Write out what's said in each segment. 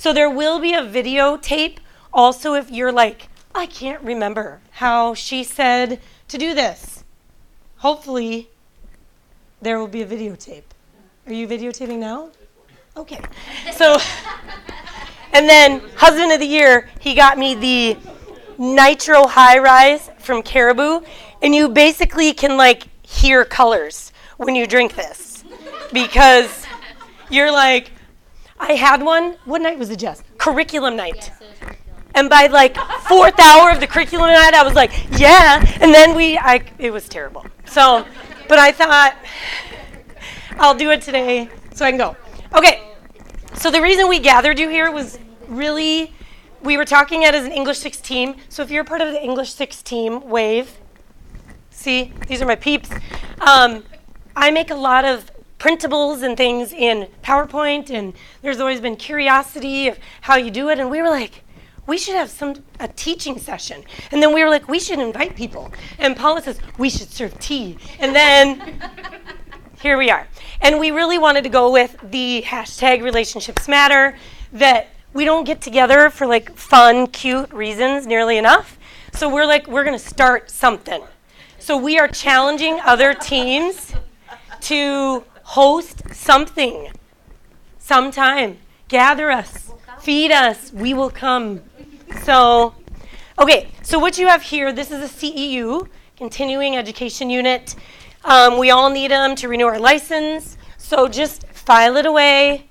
So there will be a videotape also if you're like, I can't remember how she said to do this. Hopefully, there will be a videotape. Are you videotaping now? Okay. So, and then husband of the year, he got me the Nitro High Rise from Caribou, and you basically can like hear colors when you drink this because you're like, I had one. What night was it, Jess? Curriculum night. Yes, it was curriculum. And by like 4th hour of the curriculum night, I was like, yeah. And then it was terrible. So, but I thought, I'll do it today so I can go. Okay, so the reason we gathered you here was really, we were talking as an English 6 team. So if you're part of the English 6 team, wave. See, these are my peeps. I make a lot of printables and things in PowerPoint, and there's always been curiosity of how you do it. And we were like, we should have a teaching session. And then we were like, we should invite people. And Paula says, we should serve tea. And then here we are. And we really wanted to go with the hashtag relationships matter, that we don't get together for like fun, cute reasons nearly enough. So we're like, we're going to start something. So we are challenging other teams to host something sometime. Gather us, feed us, we will come. So, okay, so what you have here, this is a CEU, Continuing Education Unit. We all need them to renew our license. So just file it away.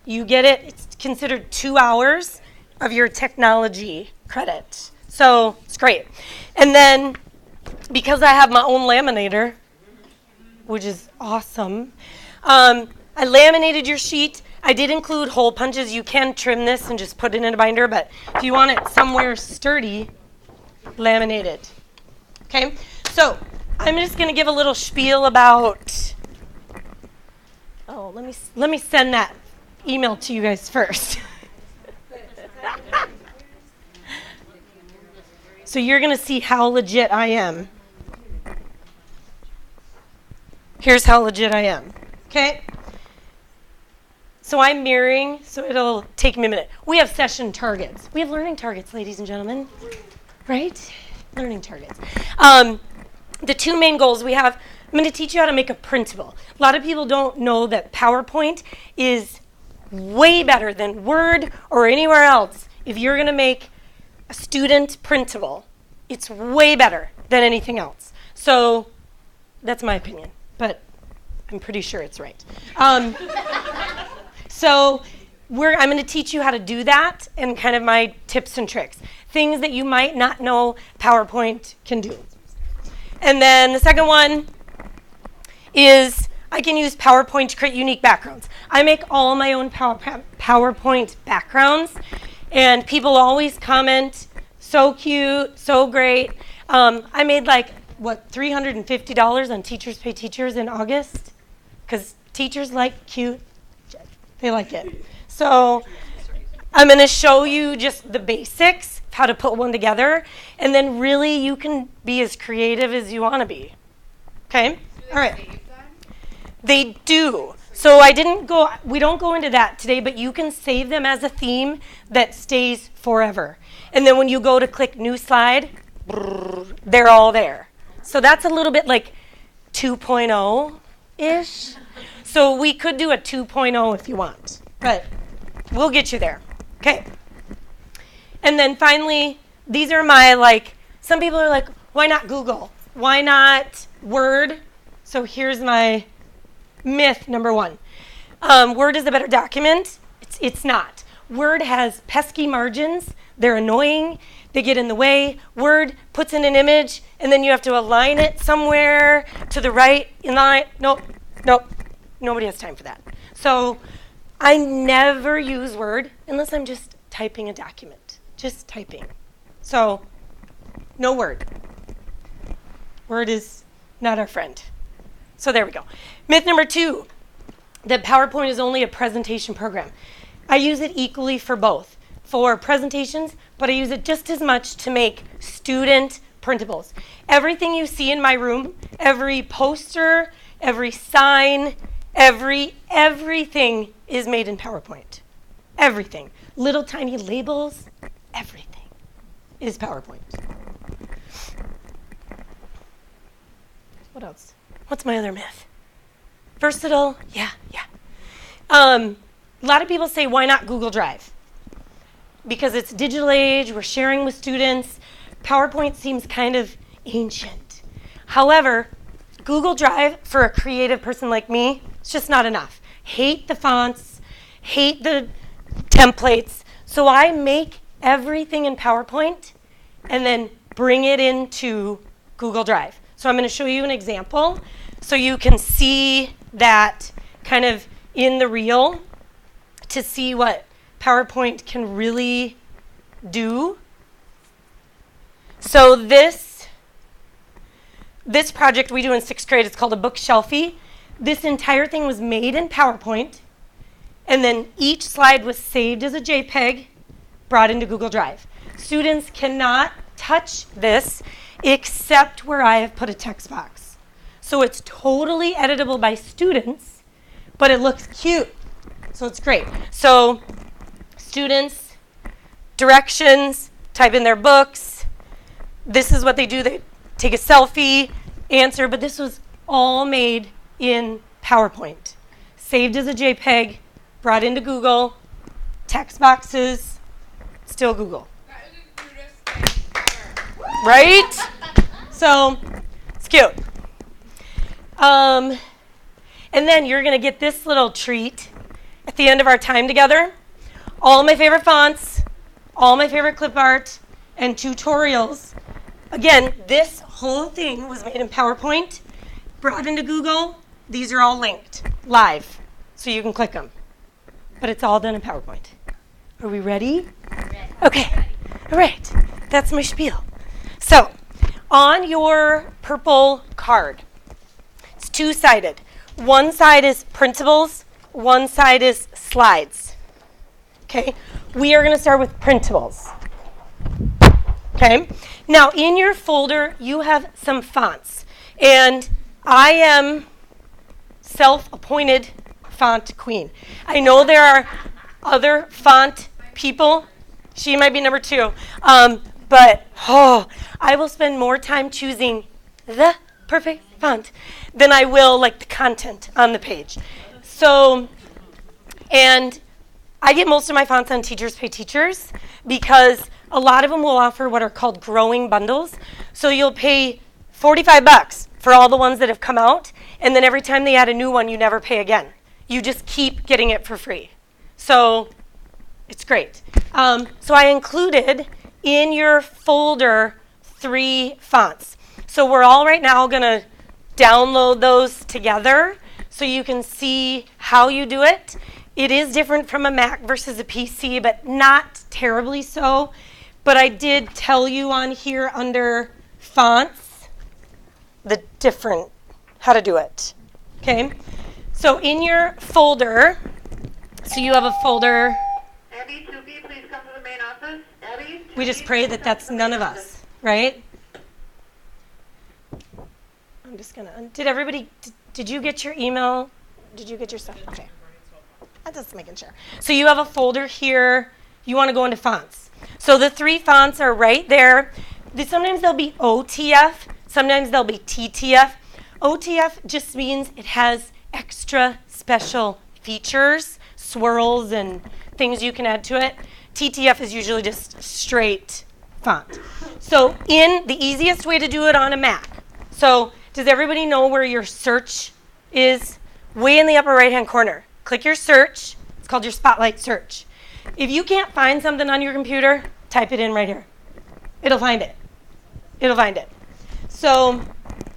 You get it. It's considered 2 hours of your technology credit. So it's great. And then because I have my own laminator, which is awesome, I laminated your sheet. I did include hole punches. You can trim this and just put it in a binder, but if you want it somewhere sturdy, laminate it. Okay, so I'm just going to give a little spiel about, let me send that email to you guys first. So you're going to see how legit I am. Here's how legit I am. Okay? So I'm mirroring, so it'll take me a minute. We have session targets. We have learning targets, ladies and gentlemen. Right? Learning targets. The 2 main goals we have, I'm going to teach you how to make a printable. A lot of people don't know that PowerPoint is way better than Word or anywhere else. If you're going to make a student printable, it's way better than anything else. So that's my opinion, but I'm pretty sure it's right. So I'm going to teach you how to do that and kind of my tips and tricks. Things that you might not know PowerPoint can do. And then the second one is I can use PowerPoint to create unique backgrounds. I make all my own PowerPoint backgrounds, and people always comment, so cute, so great. I made $350 on Teachers Pay Teachers in August, because teachers like cute. They like it. So I'm going to show you just the basics, how to put one together, and then really you can be as creative as you want to be. Okay? All right. They do. So we don't go into that today, but you can save them as a theme that stays forever. And then when you go to click new slide, they're all there. So that's a little bit like 2.0-ish. So we could do a 2.0 if you want, but we'll get you there. Okay. And then finally, these are my some people are like, why not Google? Why not Word? So here's my myth number 1. Word is a better document. It's not. Word has pesky margins. They're annoying. They get in the way. Word puts in an image, and then you have to align it somewhere to the right. Nope. Nobody has time for that. So I never use Word unless I'm just typing a document. Just typing. So no Word. Word is not our friend. So there we go. Myth number 2, that PowerPoint is only a presentation program. I use it equally for both. For presentations, but I use it just as much to make student printables. Everything you see in my room, every poster, every sign, everything is made in PowerPoint. Everything. little tiny labels, everything is PowerPoint. What else? What's my other myth? Versatile? Yeah. A lot of people say, why not Google Drive? Because it's digital age, we're sharing with students. PowerPoint seems kind of ancient. However, Google Drive, for a creative person like me, it's just not enough. Hate the fonts, hate the templates. So I make everything in PowerPoint and then bring it into Google Drive. So I'm going to show you an example so you can see that kind of in the real to see what PowerPoint can really do. So this project we do in 6th grade, it's called a bookshelfie. This entire thing was made in PowerPoint, and then each slide was saved as a JPEG, brought into Google Drive. Students cannot touch this except where I have put a text box. So it's totally editable by students, but it looks cute. So it's great. So students, directions, type in their books. This is what they do. They take a selfie, answer, but this was all made in PowerPoint. Saved as a JPEG, brought into Google, text boxes, still Google. That is the cutest thing ever. Right? So, it's cute. And then you're going to get this little treat at the end of our time together. All my favorite fonts, all my favorite clip art, and tutorials. Again, this whole thing was made in PowerPoint, brought into Google. These are all linked live, so you can click them. But it's all done in PowerPoint. Are we ready? Okay. All right. That's my spiel. So, on your purple card, it's two-sided. One side is printables, one side is slides. Okay? We are going to start with printables. Okay? Now, in your folder, you have some fonts. And I am self-appointed font queen. I know there are other font people. She might be number 2. But I will spend more time choosing the perfect font than I will like the content on the page. So, and I get most of my fonts on Teachers Pay Teachers because a lot of them will offer what are called growing bundles. So you'll pay $45 for all the ones that have come out, and then every time they add a new one, you never pay again. You just keep getting it for free. So it's great. So I included in your folder 3 fonts. So we're all right now going to download those together so you can see how you do it. It is different from a Mac versus a PC, but not terribly so. But I did tell you on here under fonts the different, how to do it. Okay? So in your folder, so you have a folder. Abby, Tuki, please come to the main office. Abby, We just pray that that's none of us, right? I'm just going to, did everybody, did you get your email? Did you get your stuff? Okay. I'm just making sure. So you have a folder here. You want to go into fonts. So the 3 fonts are right there. Sometimes they'll be OTF. Sometimes they'll be TTF. OTF just means it has extra special features, swirls, and things you can add to it. TTF is usually just straight font. So the easiest way to do it on a Mac. So does everybody know where your search is? Way in the upper right-hand corner. Click your search. It's called your Spotlight search. If you can't find something on your computer, type it in right here. It'll find it. It'll find it. So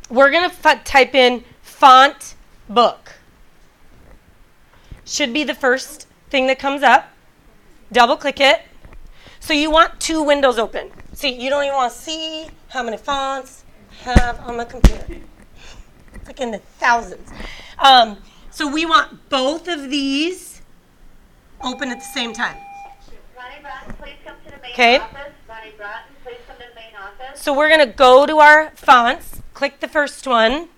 we're going to type in font book. Should be the first thing that comes up. Double click it. So you want 2 windows open. See, you don't even want to see how many fonts I have on my computer. It's like in the thousands. So we want both of these open at the same time. Ronnie Broughton, please come to the main Okay. office. Ronnie Broughton, please come to the main office. So we're going to go to our fonts, click the first one,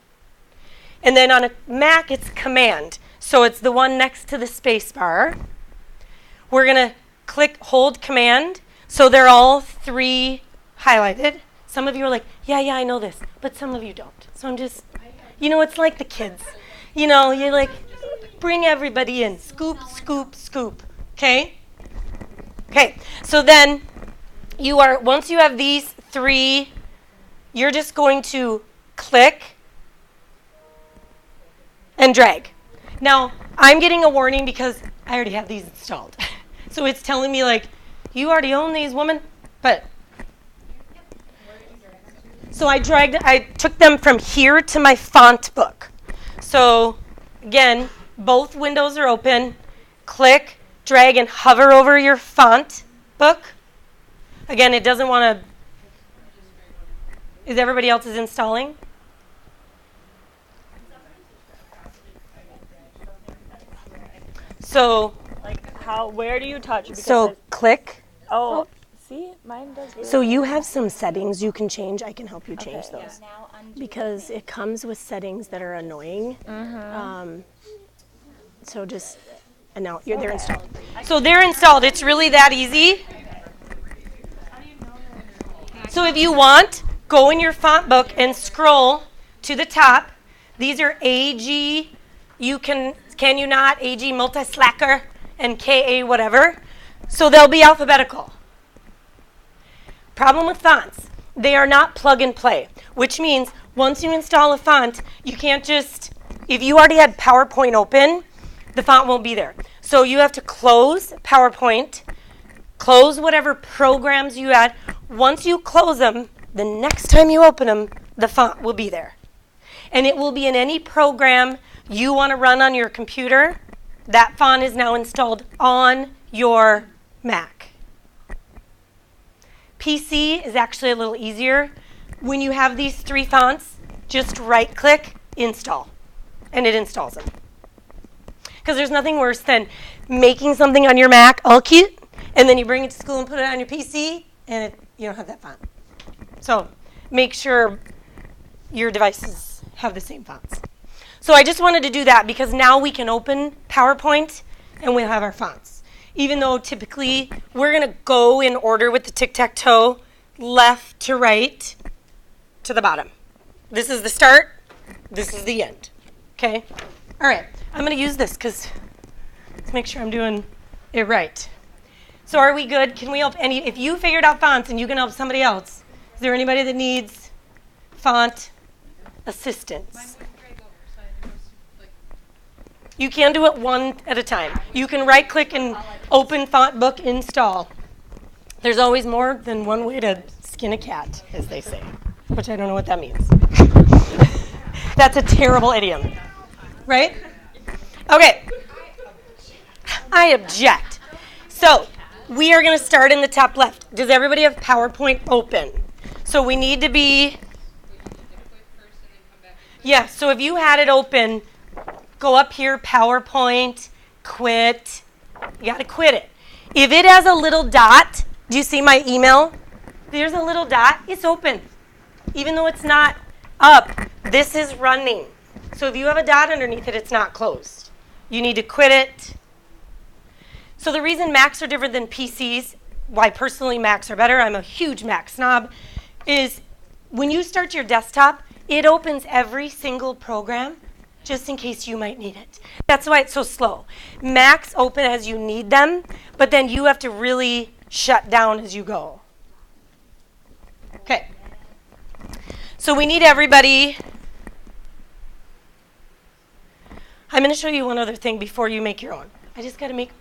and then on a Mac it's Command. So it's the one next to the space bar. We're going to hold command, so they're all 3 highlighted. Some of you are like, yeah, I know this, but some of you don't. So I'm just, it's like the kids. You're like, bring everybody in. Scoop, scoop, scoop. Okay? Okay, so then once you have these 3, you're just going to click and drag. Now, I'm getting a warning because I already have these installed. So it's telling me like, you already own these, woman. But, so I took them from here to my font book. So again, both windows are open. Click, drag, and hover over your font book. Again, it doesn't want to, is everybody else installing? So, where do you touch? So click. Oh, see, mine does. So you have some settings you can change. I can help you change those because it comes with settings that are annoying. So just, and now they're installed. So they're installed. It's really that easy. So if you want, go in your font book and scroll to the top. These are AG. Can you not? AG multi-slacker and KA whatever. So they'll be alphabetical. Problem with fonts, they are not plug and play, which means once you install a font, you can't just, if you already had PowerPoint open, the font won't be there. So you have to close PowerPoint, close whatever programs you had. Once you close them, the next time you open them, the font will be there. And it will be in any program you want to run on your computer. That font is now installed on your Mac. PC is actually a little easier. When you have these 3 fonts, just right-click, install, and it installs them. Because there's nothing worse than making something on your Mac all cute, and then you bring it to school and put it on your PC, and you don't have that font. So make sure your devices have the same fonts. So I just wanted to do that because now we can open PowerPoint and we'll have our fonts. Even though typically we're going to go in order with the tic-tac-toe, left to right to the bottom. This is the start. This is the end. Okay? All right. I'm going to use this because let's make sure I'm doing it right. So are we good? Can we help if you figured out fonts and you can help somebody else, is there anybody that needs font assistance? You can do it one at a time. You can right-click and open font book, install. There's always more than one way to skin a cat, as they say, which I don't know what that means. That's a terrible idiom, right? Okay. I object. So we are going to start in the top left. Does everybody have PowerPoint open? So we need to be, yeah, so if you had it open, go up here, PowerPoint, quit. You got to quit it. If it has a little dot, do you see my email? There's a little dot. It's open. Even though it's not up, this is running. So if you have a dot underneath it, it's not closed. You need to quit it. So the reason Macs are different than PCs, why personally Macs are better, I'm a huge Mac snob, is when you start your desktop, it opens every single program just in case you might need it. That's why it's so slow. Macs open as you need them, but then you have to really shut down as you go. Okay. So we need everybody. I'm going to show you one other thing before you make your own. I just got to make,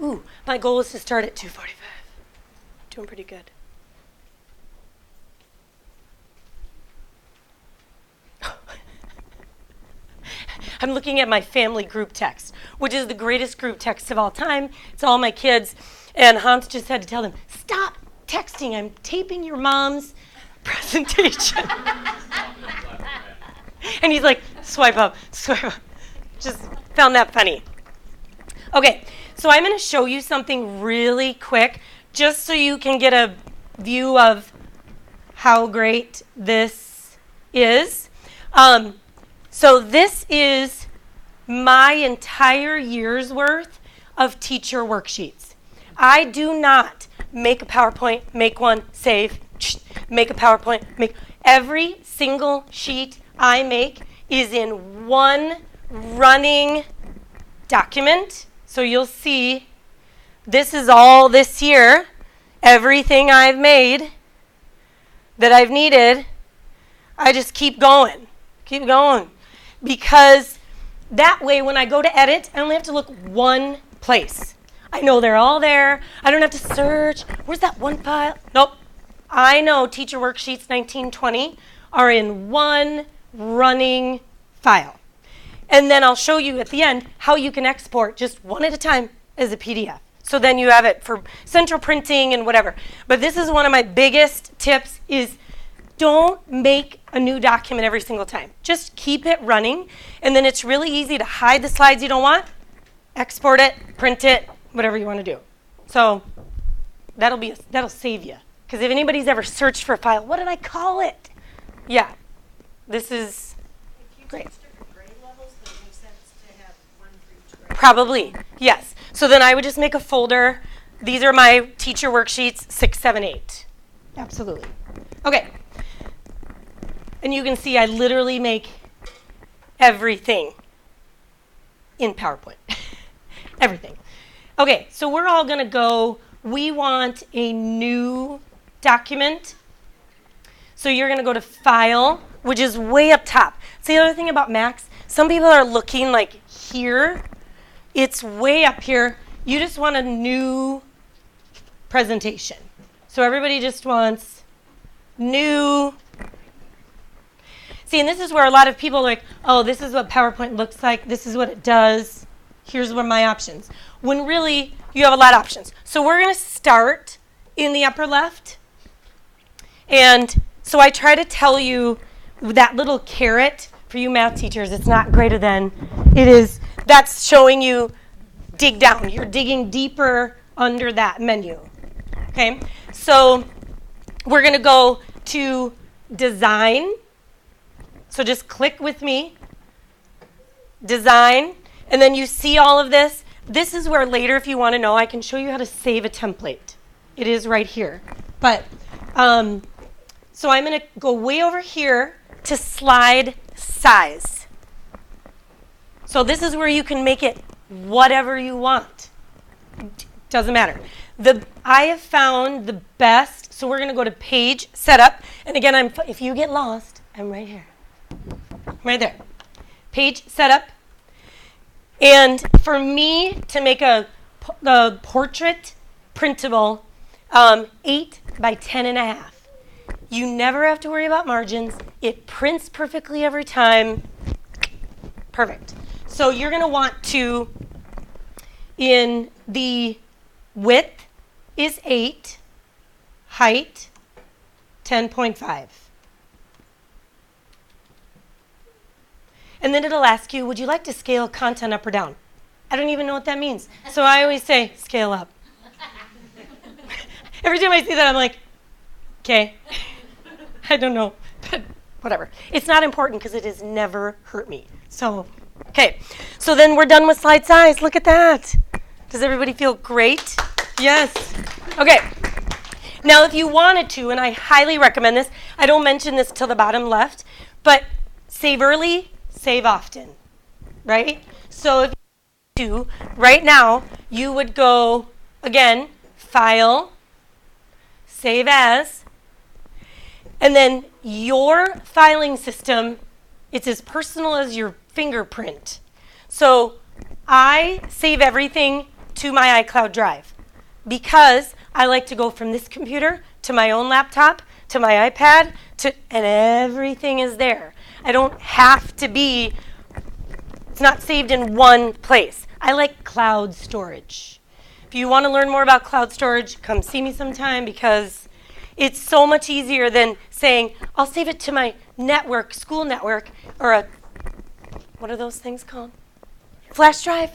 my goal is to start at 2:45. Doing pretty good. I'm looking at my family group text, which is the greatest group text of all time. It's all my kids. And Hans just had to tell them, stop texting. I'm taping your mom's presentation. And he's like, swipe up, swipe up. Just found that funny. Okay, so I'm going to show you something really quick, just so you can get a view of how great this is. So this is my entire year's worth of teacher worksheets. I do not make a PowerPoint, make one, save, make a PowerPoint, make. Every single sheet I make is in one running document. So you'll see this is all this year, everything I've made that I've needed. I just keep going, because that way when I go to edit, I only have to look one place. I know they're all there. I don't have to search. Where's that one file? Nope. I know teacher worksheets 1920 are in one running file. And then I'll show you at the end how you can export just one at a time as a PDF. So then you have it for central printing and whatever. But this is one of my biggest tips is don't make a new document every single time. Just keep it running. And then it's really easy to hide the slides you don't want, export it, print it, whatever you want to do. So that'll save you. Because if anybody's ever searched for a file, what did I call it? Yeah, this is great. Different grade levels, then it makes sense to have one for each grade. Probably, yes. So then I would just make a folder. These are my teacher worksheets, 6, 7, 8. Absolutely. Okay. And you can see I literally make everything in PowerPoint. Everything. Okay, so we're all going to go, we want a new document. So you're going to go to File, which is way up top. So the other thing about Macs, some people are looking like here. It's way up here. You just want a new presentation. So everybody just wants new. See, and this is where a lot of people are like, oh, this is what PowerPoint looks like. This is what it does. Here's what my options. When really, you have a lot of options. So we're going to start in the upper left. And so I try to tell you that little caret for you math teachers, it's not greater than. It is, that's showing you dig down. You're digging deeper under that menu. Okay? So we're going to go to Design. So just click with me. Design. And then you see all of this. This is where later, if you want to know, I can show you how to save a template. It is right here. But, so I'm going to go way over here to slide size. So this is where you can make it whatever you want. Doesn't matter. I have found the best, so we're going to go to Page Setup. And again, if you get lost, I'm right here. Right there. Page Setup. And for me to make a portrait printable, 8 by 10.5. You never have to worry about margins. It prints perfectly every time. Perfect. So you're going to want to, in the width is 8, height 10.5. And then it'll ask you, would you like to scale content up or down? I don't even know what that means. So I always say, scale up. Every time I see that, I'm like, okay. I don't know, but whatever. It's not important because it has never hurt me. So, okay. So then we're done with slide size. Look at that. Does everybody feel great? Yes. Okay. Now, if you wanted to, and I highly recommend this, I don't mention this till the bottom left, but save early, save often, right? So if you do, right now, you would go, again, File, Save As, and then your filing system, it's as personal as your fingerprint. So I save everything to my iCloud Drive because I like to go from this computer to my own laptop to my iPad and everything is there. I don't have to be, it's not saved in one place. I like cloud storage. If you want to learn more about cloud storage, come see me sometime because it's so much easier than saying, I'll save it to my network, school network, or what are those things called? Flash drive?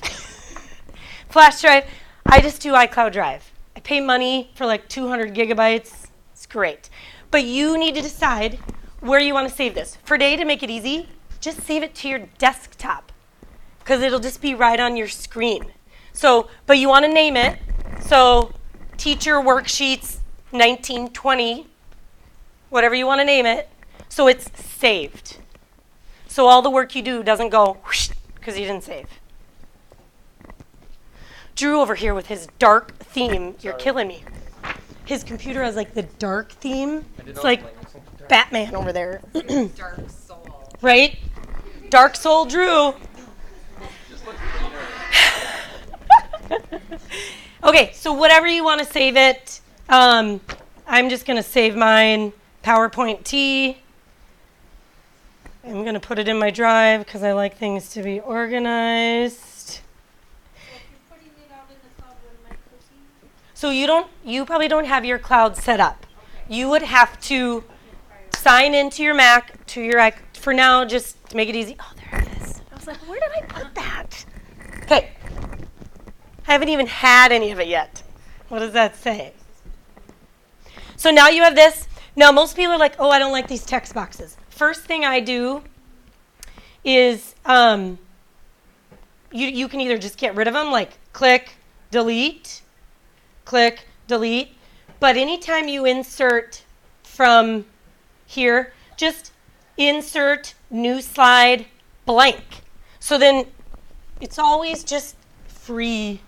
Flash drive. I just do iCloud Drive. I pay money for like 200 gigabytes. It's great. But you need to decide where you want to save this. For today, to make it easy, just save it to your desktop because it'll just be right on your screen. So, but you want to name it. So So teacher worksheets 1920, whatever you want to name it. So it's saved. So all the work you do doesn't go whoosh because you didn't save. Drew over here with his dark theme. You're killing me. His computer has like the dark theme. It's like Batman over there. Dark soul. Right? Dark Soul Drew. Okay, so whatever you want to save it. I'm just going to save mine PowerPoint T. I'm going to put it in my drive because I like things to be organized. So if you're putting it out in the cloud, what am I clicking? So you probably don't have your cloud set up. You would have to sign into your Mac, for now, just to make it easy. Oh, there it is. I was like, where did I put that? Okay. I haven't even had any of it yet. What does that say? So now you have this. Now most people are like, oh, I don't like these text boxes. First thing I do is you can either just get rid of them, like click, delete. But anytime you insert from here, just insert new slide blank. So then it's always just free.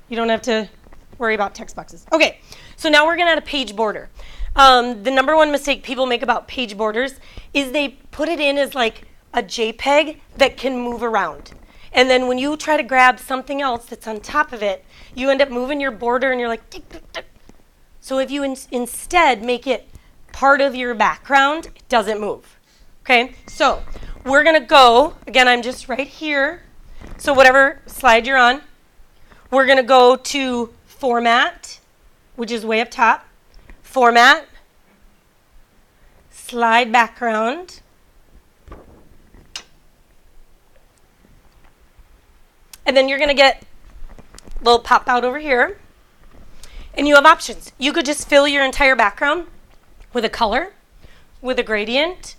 You don't have to worry about text boxes. Okay, so now we're going to add a page border. The number one mistake people make about page borders is they put it in as like a JPEG that can move around. And then when you try to grab something else that's on top of it, you end up moving your border and you're like, tick, tick, tick. So if you instead make it part of your background, it doesn't move. Okay, so we're going to go, again, I'm just right here. So whatever slide you're on, we're going to go to Format, which is way up top. Format, Slide Background. And then you're going to get a little pop out over here. And you have options. You could just fill your entire background with a color, with a gradient,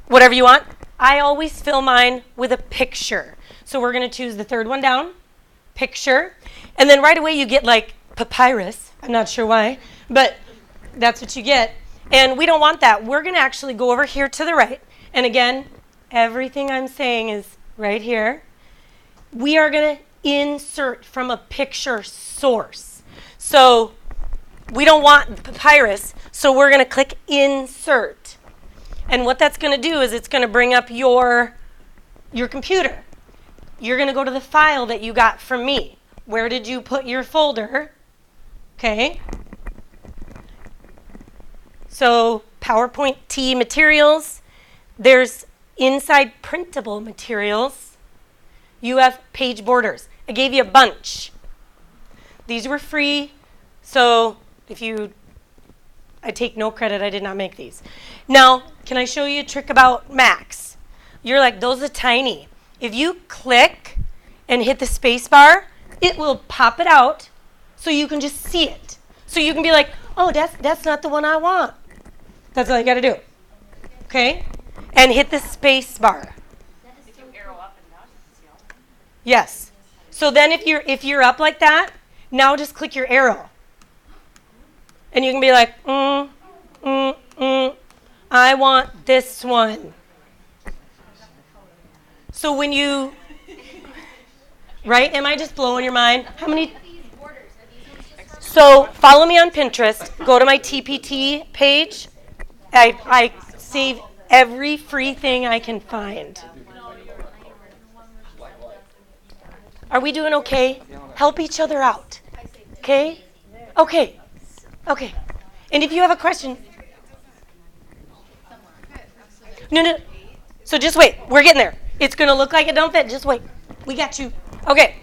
whatever you want. I always fill mine with a picture. So we're going to choose the third one down, picture. And then right away you get like papyrus. I'm not sure why, but that's what you get. And we don't want that. We're going to actually go over here to the right. And again, everything I'm saying is right here. We are going to insert from a picture source. So we don't want papyrus, so we're going to click insert. And what that's going to do is it's going to bring up your computer. You're going to go to the file that you got from me. Where did you put your folder? Okay. So PowerPoint T materials. There's inside printable materials. You have page borders. I gave you a bunch. These were free, so I take no credit, I did not make these. Now, can I show you a trick about Macs? You're like, those are tiny. If you click and hit the space bar, it will pop it out so you can just see it. So you can be like, oh, that's not the one I want. That's all you got to do. Okay? And hit the space bar. Yes. So then if you're up like that, now just click your arrow. And you can be like, I want this one. So when you, right? Am I just blowing your mind? How many? So follow me on Pinterest. Go to my TPT page. I save every free thing I can find. Are we doing okay? Help each other out. Okay? Okay. Okay. And if you have a question. No. So just wait. We're getting there. It's going to look like it don't fit. Just wait. We got you. Okay.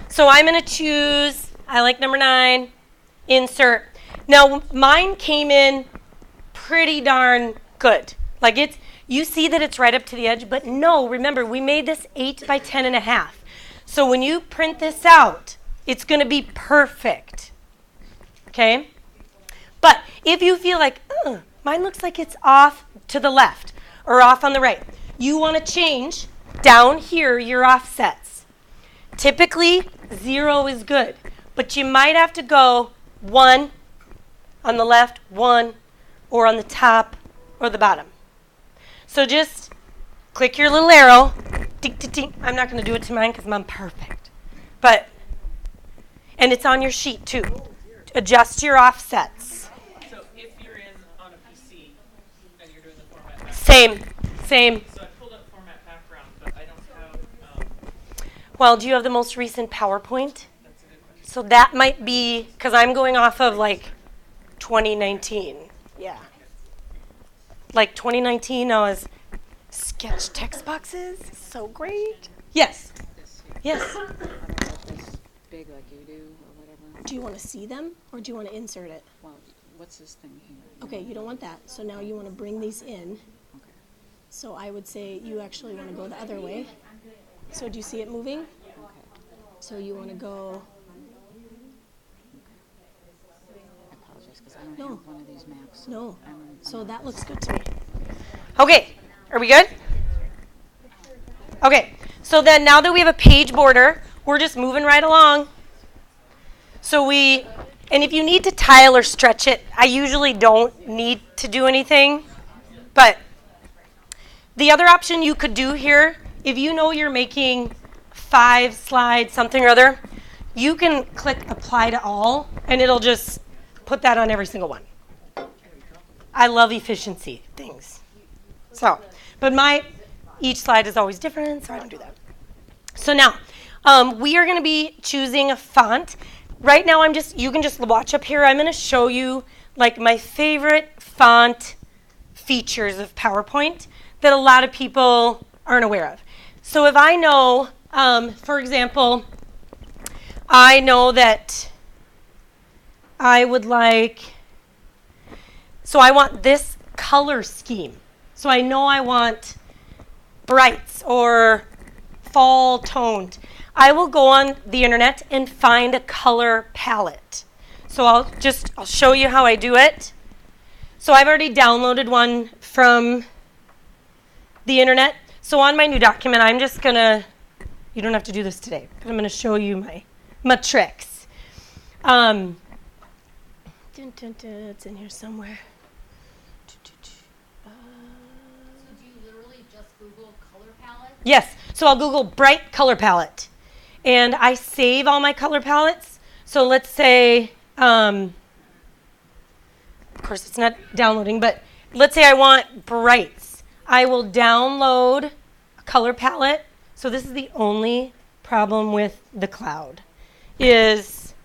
So I'm going to choose, I like number 9, insert. Now, mine came in pretty darn good. Like you see that it's right up to the edge, but no, remember, we made this 8 by 10.5. So when you print this out, it's going to be perfect. Okay? But if you feel like, mine looks like it's off to the left or off on the right, you want to change down here your offsets. Typically, 0 is good. But you might have to go one on the left, one, or on the top or the bottom. So just click your little arrow. Ding, ding, ding. I'm not going to do it to mine because I'm perfect. But, and it's on your sheet too. Adjust your offsets. So if you're in on a PC and you're doing the format background. Same. So I pulled up format background, but I don't have. Well, do you have the most recent PowerPoint? That's a good question. So that might be, because I'm going off of like 2019. Yeah. Like 2019, I was sketch text boxes. So great. Yes. Yes. I don't know if it's big like you do or whatever. Do you want to see them or do you want to insert it? Well, what's this thing here? Okay, you don't want that. So now you want to bring these in. Okay. So I would say you actually want to go the other way. So do you see it moving? Okay. So you want to go. I apologize because I don't No. have one of these maps. No. I'm So not- that looks good to me. Okay, are we good? Okay, so then now that we have a page border, we're just moving right along. So and if you need to tile or stretch it, I usually don't need to do anything. But the other option you could do here, if you know you're making 5 slides, something or other, you can click apply to all, and it'll just put that on every single one. I love efficiency things. So, but each slide is always different, so I don't do that. So now, we are going to be choosing a font. Right now, you can just watch up here. I'm going to show you like my favorite font features of PowerPoint that a lot of people aren't aware of. So if I know, for example, I know that I would so I want this color scheme. So I know I want brights or fall toned. I will go on the internet and find a color palette. So I'll show you how I do it. So I've already downloaded one from the internet. So on my new document, I'm just gonna, you don't have to do this today, but I'm gonna show you my tricks. It's in here somewhere. Do you literally just Google color palette? Yes, so I'll Google bright color palette. And I save all my color palettes. So let's say, of course it's not downloading, but let's say I want brights. I will download a color palette. So this is the only problem with the cloud is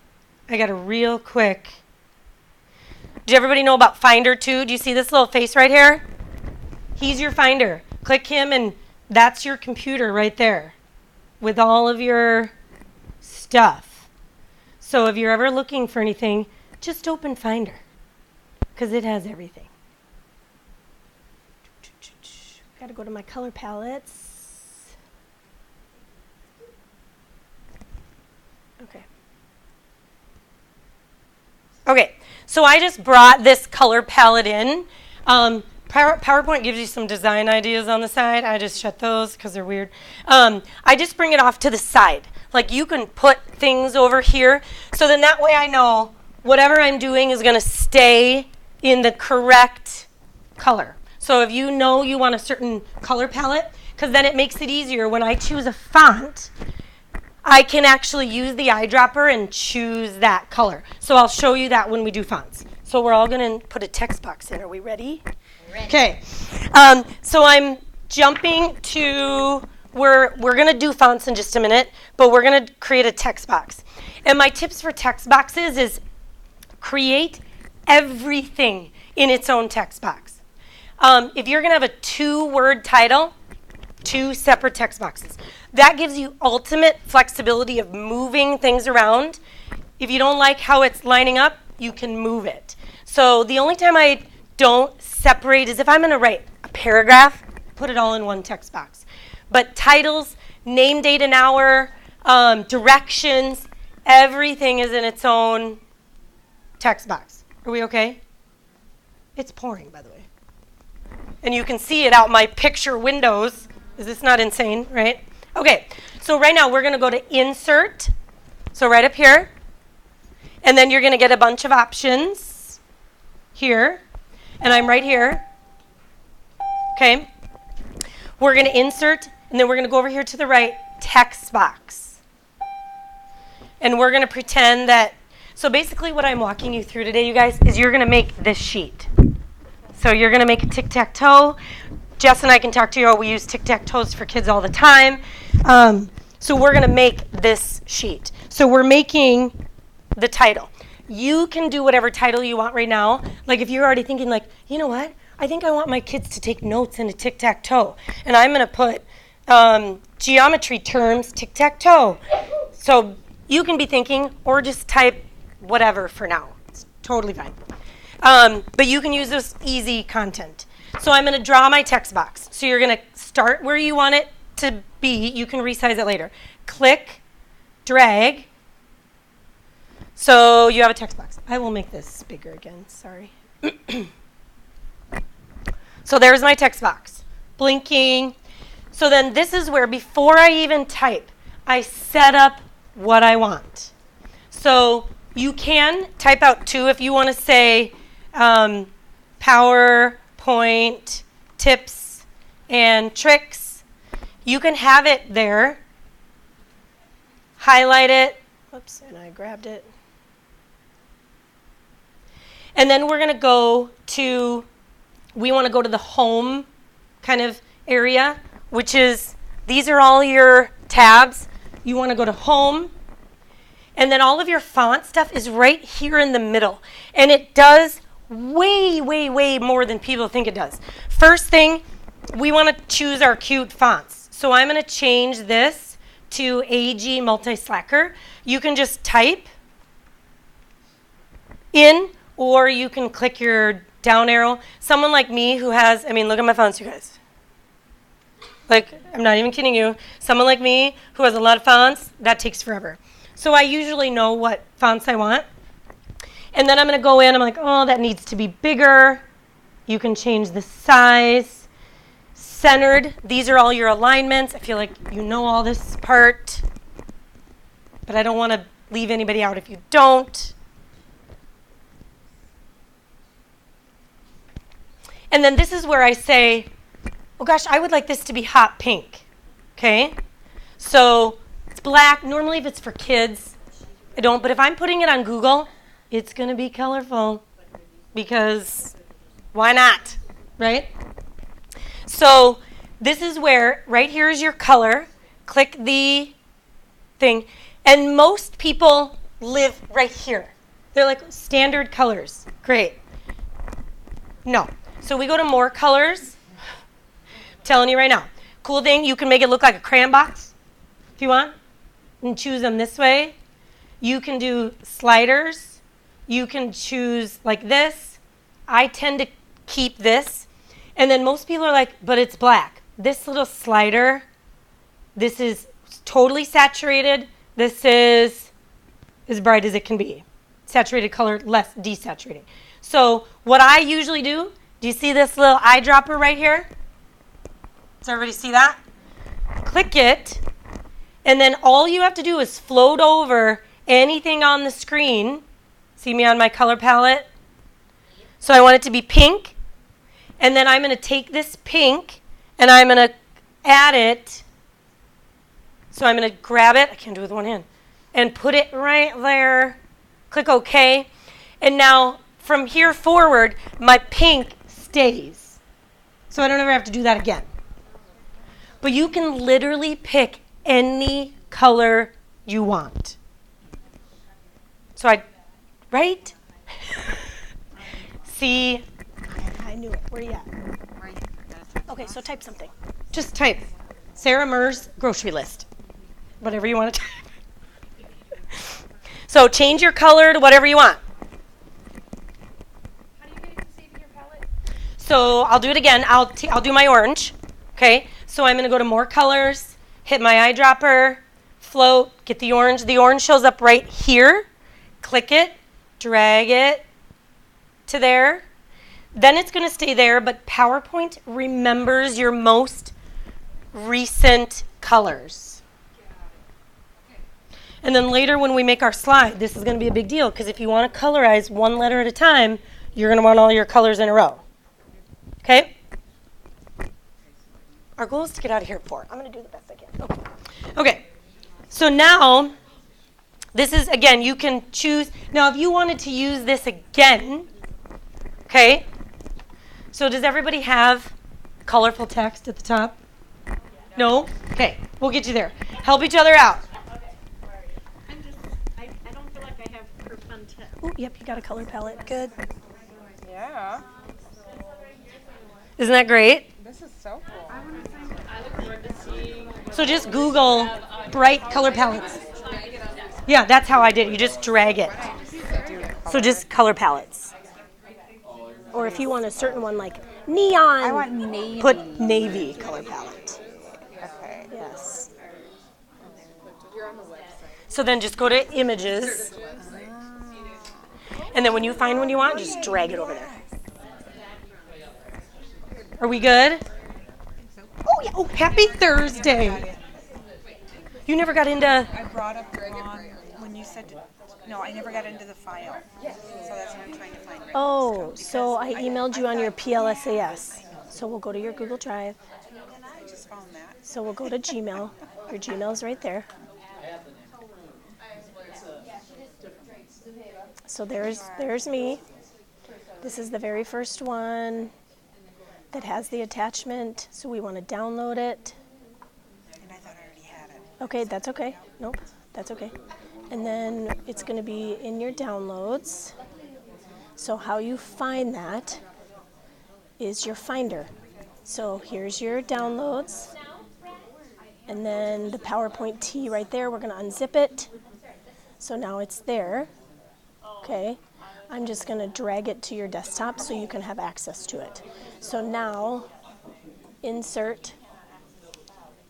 I got a real quick. Does everybody know about Finder too? Do you see this little face right here? He's your Finder. Click him and that's your computer right there with all of your stuff. So if you're ever looking for anything, just open Finder because it has everything. Got to go to my color palettes. Okay, so I just brought this color palette in. PowerPoint gives you some design ideas on the side. I just shut those because they're weird. I just bring it off to the side. Like you can put things over here. So then that way I know whatever I'm doing is going to stay in the correct color. So if you know you want a certain color palette, because then it makes it easier when I choose a font, I can actually use the eyedropper and choose that color. So I'll show you that when we do fonts. So we're all going to put a text box in. Are we ready? Okay. So I'm jumping to, we're going to do fonts in just a minute, but we're going to create a text box. And my tips for text boxes is create everything in its own text box. If you're going to have a 2-word title, 2 separate text boxes. That gives you ultimate flexibility of moving things around. If you don't like how it's lining up, you can move it. So the only time I don't separate is if I'm going to write a paragraph, put it all in one text box. But titles, name, date, and hour, directions, everything is in its own text box. Are we okay? It's pouring, by the way. And you can see it out my picture windows. Is this not insane, right? Okay, so right now we're going to go to Insert. So right up here, And then you're going to get a bunch of options here. And I'm right here. Okay. We're going to insert, and then we're going to go over here to the right, text box. And we're going to pretend that, so basically what I'm walking you through today, you guys, is you're going to make this sheet. So you're going to make a tic-tac-toe. Jess and I can talk to you. We use tic-tac-toes for kids all the time. So we're going to make this sheet. So we're making the title. You can do whatever title you want right now. Like if you're already thinking like, you know what? I think I want my kids to take notes in a tic-tac-toe. And I'm going to put geometry terms, tic-tac-toe. So you can be thinking, or just type whatever for now. It's totally fine. But you can use this easy content. So I'm going to draw my text box. So you're going to start where you want it to be. You can resize it later. Click, drag. So you have a text box. I will make this bigger again. Sorry. So there's my text box. Blinking. So then this is where, before I even type, I set up what I want. So you can type out too if you want to say PowerPoint tips and tricks. You can have it there. Highlight it. Whoops, and I grabbed it. And then we're going to go to, we want to go to the home kind of area, which is, these are all your tabs. You want to go to home. And then all of your font stuff is right here in the middle. And it does way, way, way more than people think it does. First thing, we want to choose our cute fonts. So I'm going to change this to AG Multi-Slacker. You can just type in, or you can click your down arrow. Someone like me who has, I mean, look at my fonts, you guys. Like, I'm not even kidding you. Someone like me who has a lot of fonts, that takes forever. So I usually know what fonts I want. And then I'm going to go in. I'm like, oh, that needs to be bigger. You can change the size. Centered. These are all your alignments. I feel like you know all this part. But I don't want to leave anybody out if you don't. And then this is where I say, oh gosh, I would like this to be hot pink. Okay? So it's black. Normally if it's for kids, I don't. But if I'm putting it on Google, it's going to be colorful. Because why not? Right? So this is where, right here is your color. Click the thing. And most people live right here. They're like standard colors. Great. No. So we go to more colors. I'm telling you right now. Cool thing, you can make it look like a crayon box if you want. And choose them this way. You can do sliders. You can choose like this. I tend to keep this. And then most people are like, but it's black. This little slider, this is totally saturated. This is as bright as it can be. Saturated color, less desaturating. So what I usually do you see this little eyedropper right here? Does everybody see that? Click it, and then all you have to do is float over anything on the screen. See me on my color palette? So I want it to be pink, and then I'm going to take this pink, and I'm going to add it. So I'm going to grab it. I can't do it with one hand. And put it right there. Click OK. And now from here forward, my pink stays. So I don't ever have to do that again. But you can literally pick any color you want. So right? See? I knew it. Where are you at? Okay, so type something. Just type Sarah Murr's grocery list. Whatever you want to type. So change your color to whatever you want. So I'll do it again. I'll do my orange. Okay. So I'm going to go to more colors, hit my eyedropper, float, get the orange. The orange shows up right here. Click it, drag it to there. Then it's going to stay there, but PowerPoint remembers your most recent colors. And then later when we make our slide, this is going to be a big deal because if you want to colorize one letter at a time, you're going to want all your colors in a row. Okay? Our goal is to get out of here at 4. I'm going to do the best I can. Okay. So now, this is, again, you can choose. Now, if you wanted to use this again, okay, so does everybody have colorful text at the top? No? Okay, we'll get you there. Help each other out. I don't feel like I have for fun text. Oh, yep, you got a color palette. Good. Yeah. Isn't that great? This is so cool. I look forward to seeing. So just Google bright color palettes. Yeah, that's how I did it. You just drag it. So just color palettes. Or if you want a certain one like neon, I want navy. put navy color palette. Okay. Yes. So then just go to images. And then when you find one you want, just drag it over there. Are we good? Oh, yeah. Oh, happy Thursday. You never got into... I brought up wrong when you said, no, I never got into the file. So that's what I'm trying to find. Oh, so I emailed you on your PLSAS. So we'll go to your Google Drive. And I just found that. So we'll go to Gmail. Your Gmail's right there. So there's me. This is the very first one that has the attachment. So we want to download it. And I thought I already had it. Okay, that's okay. Nope, that's okay. And then it's going to be in your downloads. So how you find that is your Finder. So here's your downloads. And then the PowerPoint T right there, we're going to unzip it. So now it's there. Okay. I'm just going to drag it to your desktop so you can have access to it. So now, insert,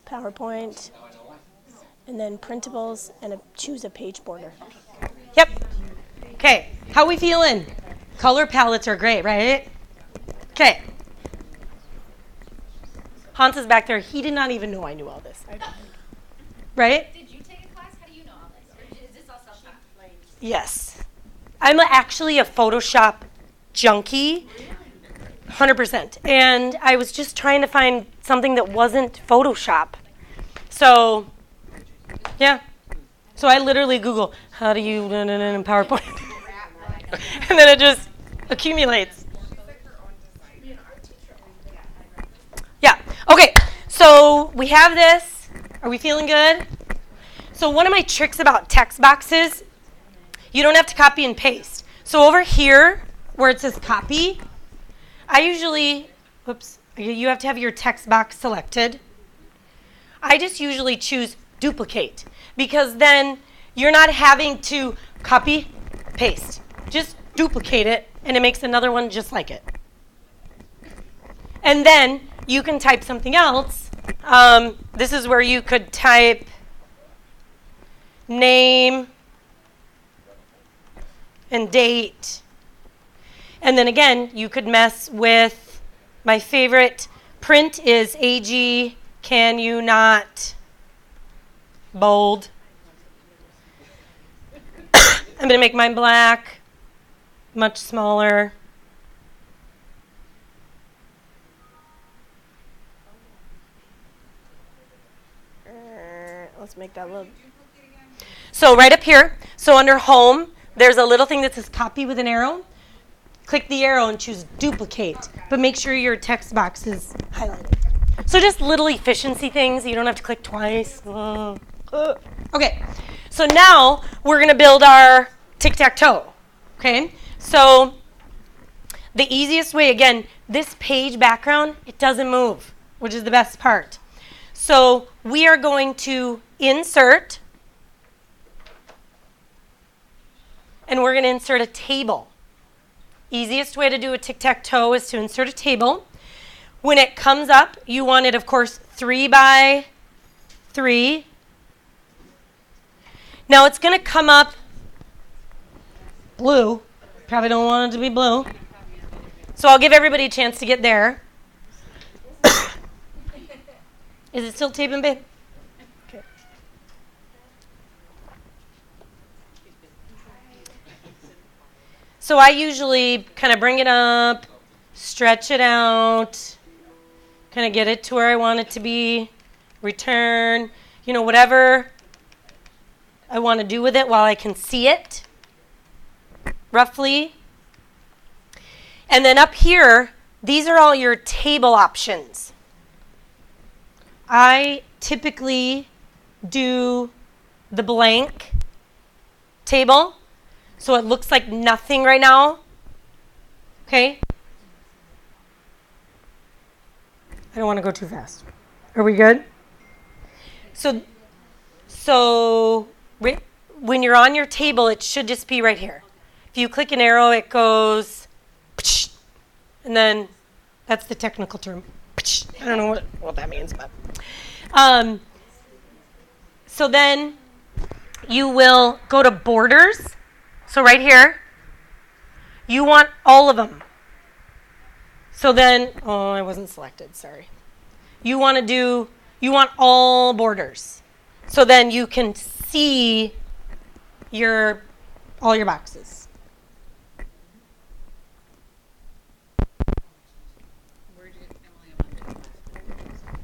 PowerPoint, and then printables, and choose a page border. Yep. Okay. How we feeling? Color palettes are great, right? Okay. Hans is back there. He did not even know I knew all this. Right? Did you take a class? How do you know all this? Or is this all self-taught? Yes. I'm actually a Photoshop junkie, 100%. And I was just trying to find something that wasn't Photoshop. So, yeah. So I literally Google, how do you in PowerPoint? And then it just accumulates. Yeah. Okay. So we have this. Are we feeling good? So one of my tricks about text boxes, you don't have to copy and paste. So over here, where it says copy, I usually, you have to have your text box selected. I just usually choose duplicate because then you're not having to copy, paste. Just duplicate it and it makes another one just like it. And then you can type something else. This is where you could type name and date. And then again, you could mess with my favorite print is AG, can you not bold? I'm going to make mine black, much smaller. Let's make that little. So right up here, so under home, there's a little thing that says copy with an arrow. Click the arrow and choose duplicate, but make sure your text box is highlighted. So just little efficiency things. You don't have to click twice. Okay, so now we're going to build our tic-tac-toe. Okay, so the easiest way, again, this page background, it doesn't move, which is the best part. So we are going to insert, and we're going to insert a table. Easiest way to do a tic-tac-toe is to insert a table. When it comes up, you want it, of course, 3 by 3. Now it's going to come up blue. Probably don't want it to be blue. So I'll give everybody a chance to get there. Is it still taping, babe? Okay. So I usually kind of bring it up, stretch it out, kind of get it to where I want it to be, return, whatever I want to do with it while I can see it, roughly. And then up here, these are all your table options. I typically do the blank table, so it looks like nothing right now. Okay? I don't want to go too fast. Are we good? So when you're on your table, it should just be right here. If you click an arrow, it goes, and then that's the technical term. I don't know what that means, but. So then you will go to borders. So right here, you want all of them. So then, I wasn't selected, sorry. You want all borders. So then you can see all your boxes.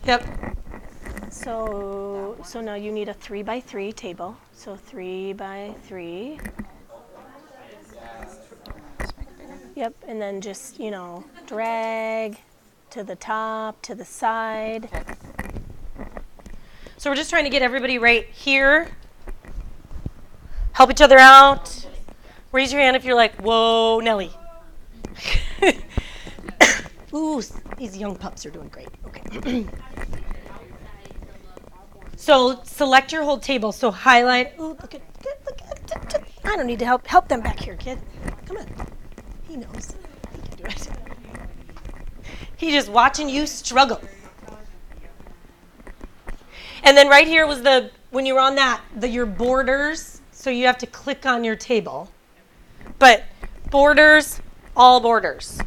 Yep. So now you need a 3x3 table. So 3x3. Yep, and then just, drag to the top, to the side. So we're just trying to get everybody right here. Help each other out. Raise your hand if you're like, whoa, Nelly. Ooh, these young pups are doing great. Okay. So select your whole table. So highlight. Ooh, look at. I don't need to help them back here, kid. Come on. He knows. He can do it. He's just watching you struggle. And then right here was when you were on your borders. So you have to click on your table. But borders, all borders.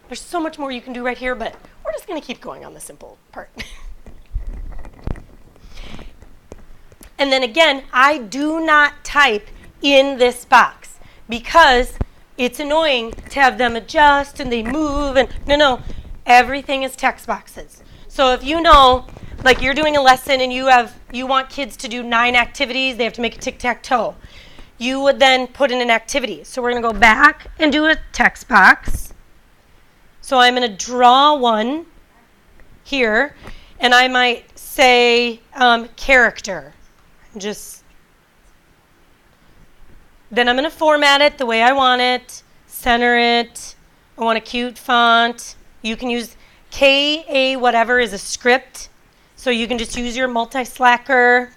There's so much more you can do right here, but we're just going to keep going on the simple part. And then again, I do not type in this box because it's annoying to have them adjust and they move and no, everything is text boxes. So if like you're doing a lesson and you want kids to do 9 activities, they have to make a tic-tac-toe. You would then put in an activity. So we're going to go back and do a text box. So I'm going to draw one here, and I might say character. Then I'm going to format it the way I want it, center it. I want a cute font. You can use KA whatever is a script, so you can just use your multi-slacker.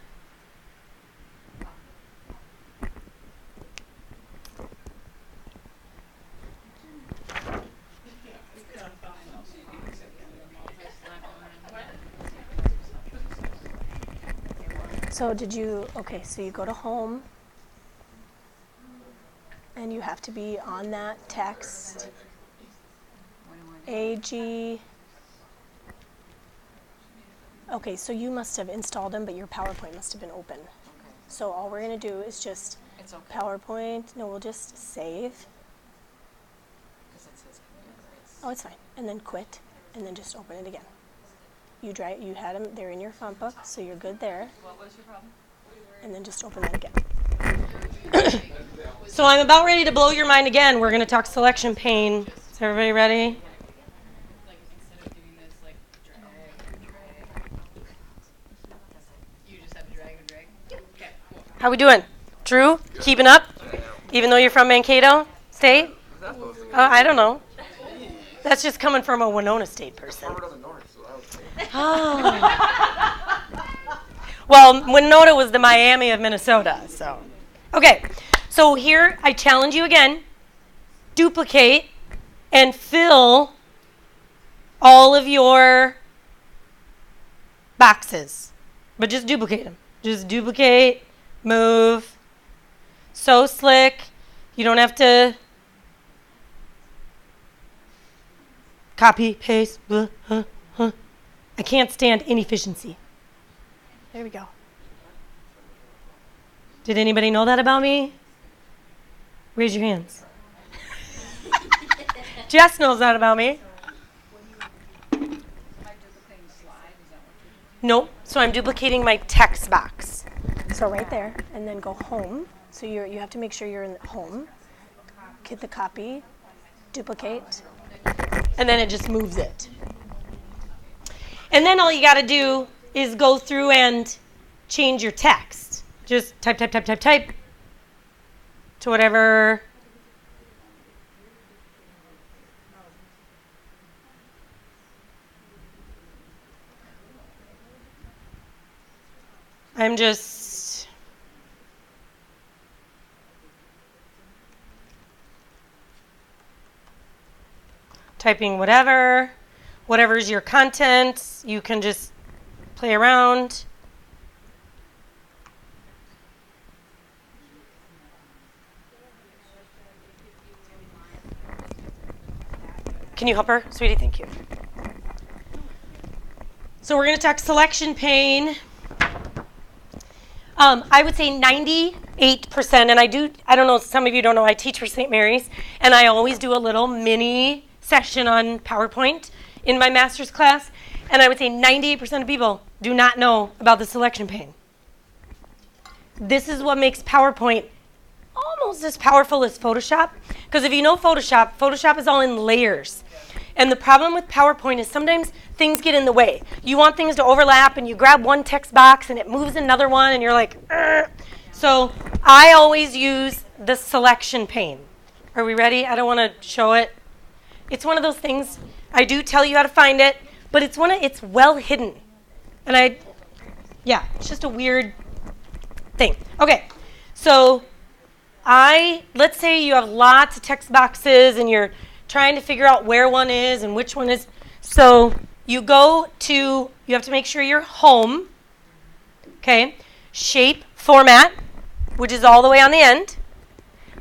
So so you go to home and you have to be on that text. AG. Okay, so you must have installed them, but your PowerPoint must have been open. Okay. So all we're going to do is just PowerPoint. No, we'll just save. Oh, it's fine. And then quit, and then just open it again. You had them, they're in your font book, so you're good there. What was your problem? And then just open that again. So I'm about ready to blow your mind again. We're going to talk selection pane. Is everybody ready? Like instead of doing this, like drag, you just have to drag and drag. Okay, cool. How we doing? Drew, keeping up? Even though you're from Mankato State? I don't know. That's just coming from a Winona State person. Oh. Well, Winona was the Miami of Minnesota, so. Okay, so here I challenge you again. Duplicate and fill all of your boxes. But just duplicate them. Just duplicate, move. So slick. You don't have to copy, paste, I can't stand inefficiency. There we go. Did anybody know that about me? Raise your hands. Jess knows that about me. Nope. So I'm duplicating my text box. So right there, and then go home. So you have to make sure you're in home. Hit the copy, duplicate. And then it just moves it. And then all you got to do is go through and change your text. Just type to whatever. I'm just typing whatever's your content. You can just play around. Can you help her, sweetie? Thank you. So we're going to talk selection pane. I would say 98%, and I don't know, some of you don't know, I teach for St. Mary's, and I always do a little mini session on PowerPoint in my master's class, and I would say 98% of people do not know about the selection pane. This is what makes PowerPoint almost as powerful as Photoshop, because if you know Photoshop, Photoshop is all in layers. And the problem with PowerPoint is sometimes things get in the way. You want things to overlap, and you grab one text box, and it moves another one, and you're like, "Ugh." So I always use the selection pane. Are we ready? I don't want to show it. It's one of those things, I do tell you how to find it, but it's well hidden. And it's just a weird thing. Okay, so let's say you have lots of text boxes, and you're trying to figure out where one is and which one is. So you have to make sure you're home. Okay. Shape, format, which is all the way on the end.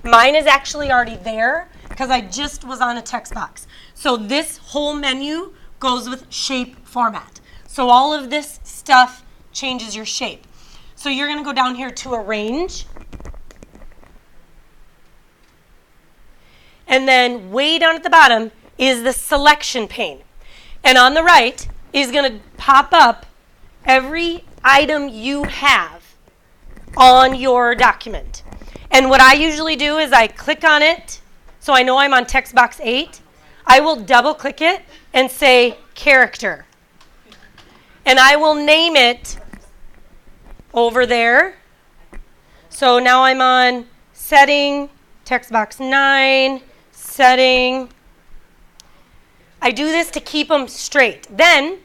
Mine is actually already there because I just was on a text box. So this whole menu goes with shape, format. So all of this stuff changes your shape. So you're going to go down here to arrange. And then way down at the bottom is the selection pane. And on the right is going to pop up every item you have on your document. And what I usually do is I click on it, so I know I'm on text box 8. I will double click it and say character. And I will name it over there. So now I'm on setting, text box 9, setting. I do this to keep them straight. Then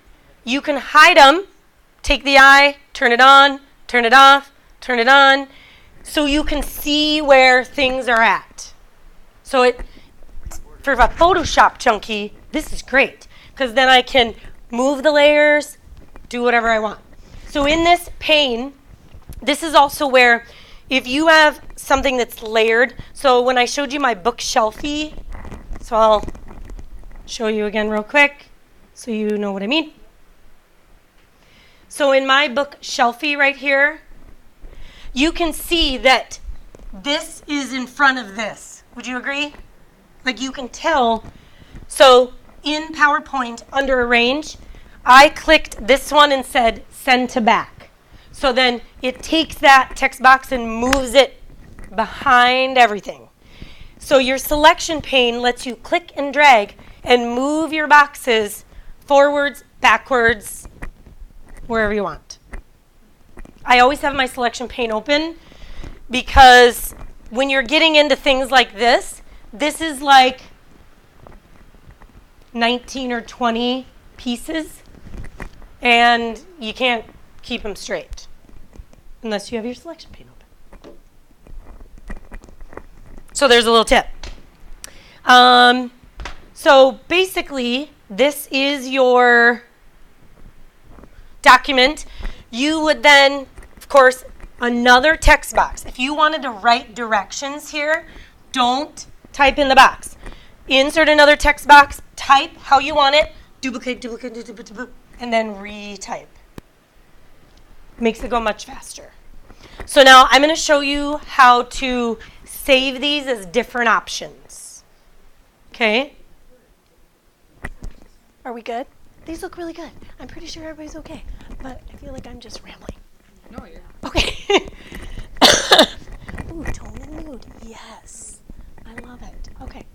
you can hide them, take the eye, turn it on, turn it off, turn it on, so you can see where things are at. So for a Photoshop junkie, this is great, because then I can move the layers, do whatever I want. So in this pane, this is also where if you have something that's layered, so when I showed you my bookshelfie, so I'll show you again real quick so you know what I mean. So in my bookshelfie right here, you can see that this is in front of this. Would you agree? Like you can tell. So in PowerPoint under Arrange, I clicked this one and said Send to Back. So then it takes that text box and moves it behind everything. So your selection pane lets you click and drag and move your boxes forwards, backwards, wherever you want. I always have my selection pane open because when you're getting into things like this is like 19 or 20 pieces, and you can't keep them straight unless you have your selection pane open. So there's a little tip. So basically, this is your document. You would then, of course, another text box. If you wanted to write directions here, don't type in the box. Insert another text box, type how you want it, duplicate, and then retype. Makes it go much faster. So now I'm going to show you how to save these as different options. Okay? Are we good? These look really good. I'm pretty sure everybody's okay, but I feel like I'm just rambling. No, you're. Okay. Ooh, tone and mood. Yes. I love it. Okay.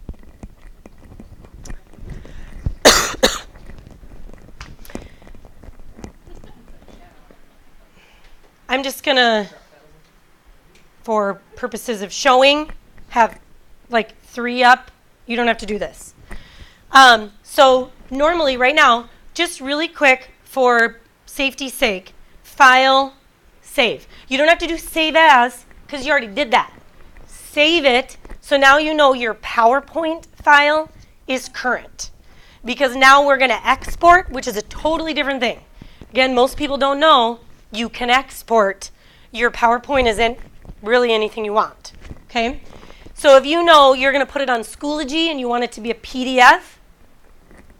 I'm just going to, for purposes of showing, have like 3 up. You don't have to do this. So normally right now, just really quick for safety's sake, file, save. You don't have to do save as because you already did that. Save it so now you know your PowerPoint file is current. Because now we're going to export, which is a totally different thing. Again, most people don't know you can export. Your PowerPoint isn't really anything you want. Okay? So if you know you're going to put it on Schoology and you want it to be a PDF,